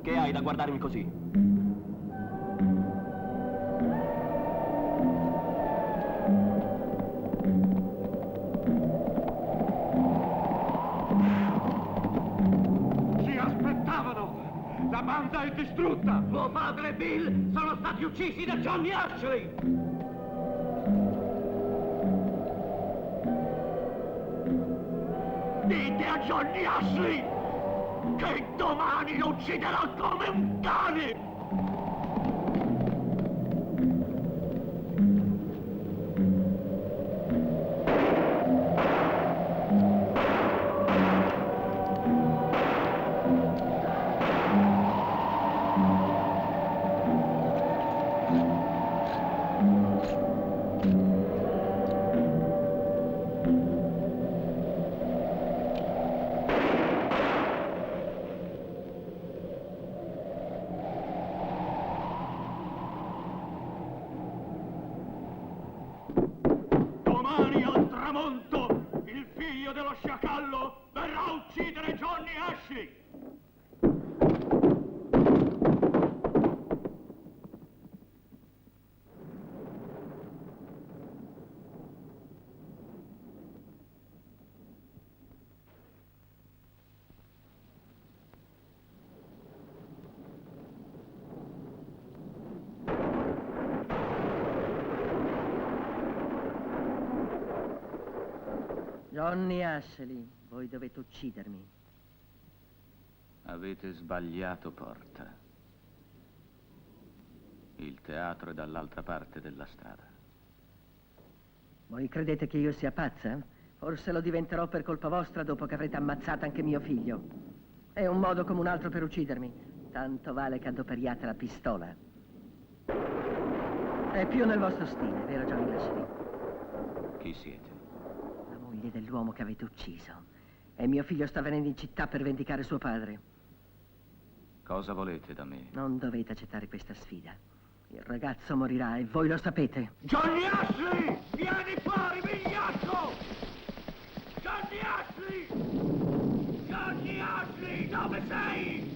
Che hai da guardarmi così? Ci aspettavano! La banda è distrutta! Tuo padre e Bill sono stati uccisi da Johnny Ashley! Dite a Johnny Ashley che domani lo ucciderà come un cane! Ashley! Johnny Ashley, voi dovete uccidermi. Avete sbagliato porta. Il teatro è dall'altra parte della strada. Voi credete che io sia pazza? Forse lo diventerò per colpa vostra dopo che avrete ammazzato anche mio figlio. È un modo come un altro per uccidermi. Tanto vale che adoperiate la pistola. È più nel vostro stile, vero Johnny Ashley? Chi siete? La moglie dell'uomo che avete ucciso. E mio figlio sta venendo in città per vendicare suo padre. Cosa volete da me? Non dovete accettare questa sfida. Il ragazzo morirà e voi lo sapete. Johnny Ashley! Vieni fuori, vigliacco! Johnny Ashley! Johnny Ashley, dove sei?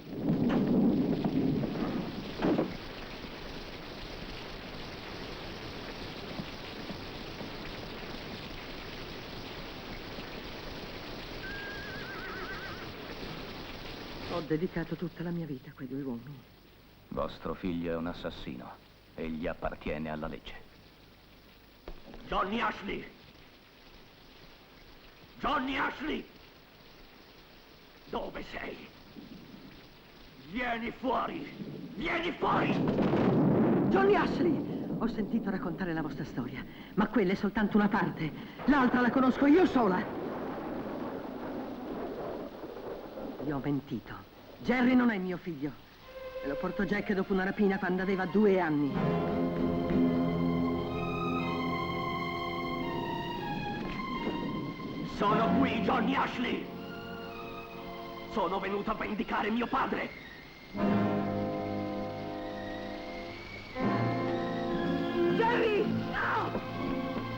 Ho dedicato tutta la mia vita a quei due uomini. Vostro figlio è un assassino. Egli appartiene alla legge. Johnny Ashley! Johnny Ashley! Dove sei? Vieni fuori! Vieni fuori! Johnny Ashley! Ho sentito raccontare la vostra storia, ma quella è soltanto una parte. L'altra la conosco io sola. Gli ho mentito. Jerry non è mio figlio. Me lo portò Jack dopo una rapina quando aveva 2 anni. Sono qui, Johnny Ashley! Sono venuto a vendicare mio padre! Jerry! No!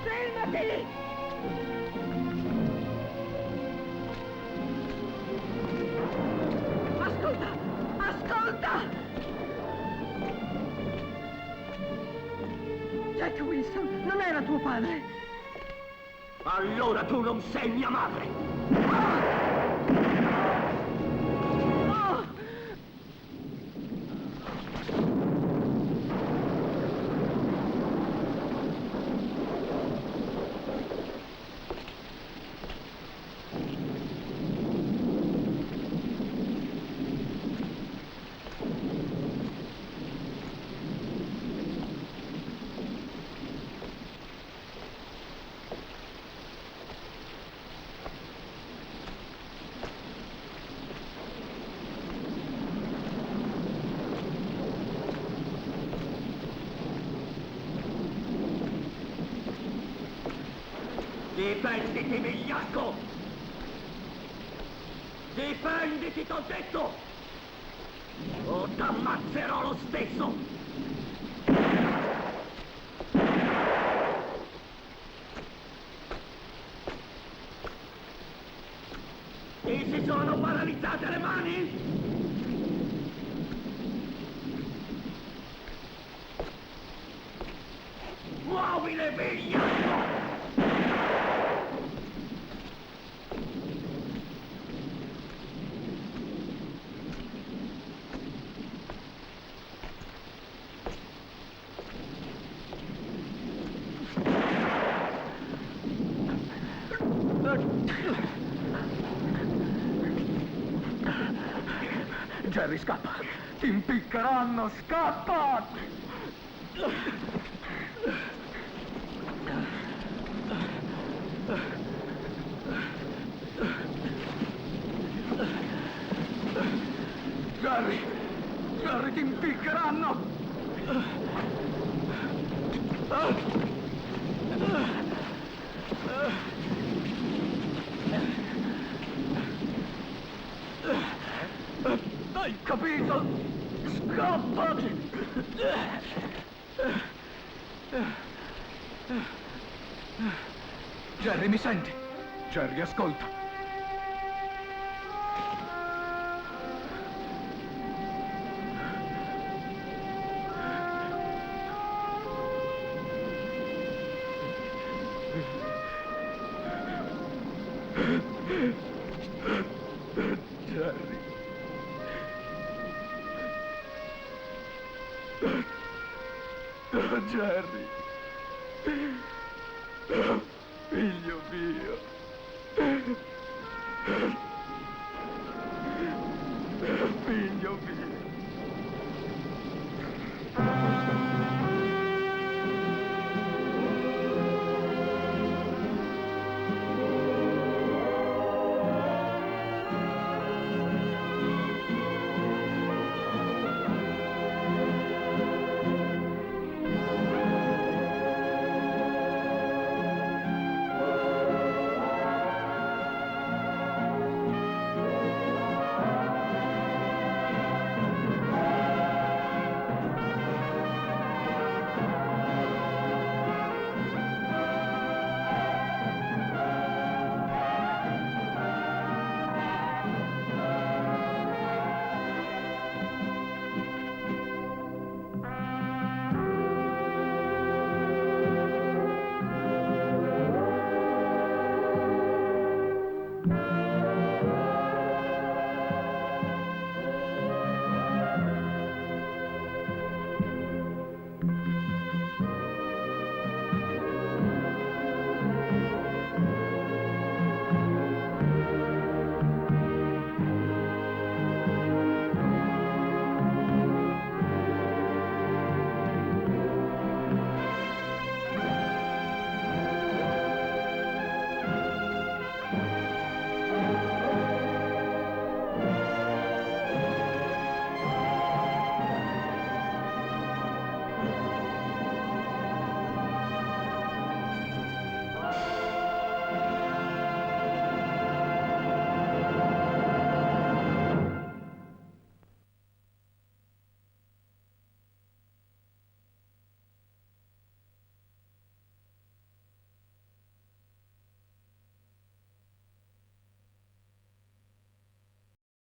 Fermati! Ascolta! Ascolta! Jack Wilson non era tuo padre! Allora tu non sei mia madre! Oh! Difenditi, vigliacco! Difenditi, t'ho detto! O t'ammazzerò lo stesso! Ti si sono paralizzate le mani? Muovile, vigliacco! Jerry, scappa! Ti impiccheranno, scappa! Jerry! Jerry, ti impiccheranno! Hai capito? Scappa! Jerry, mi senti? Jerry, ascolta. Jerry. Oh, Jerry. Oh, figlio mio. Figlio mio.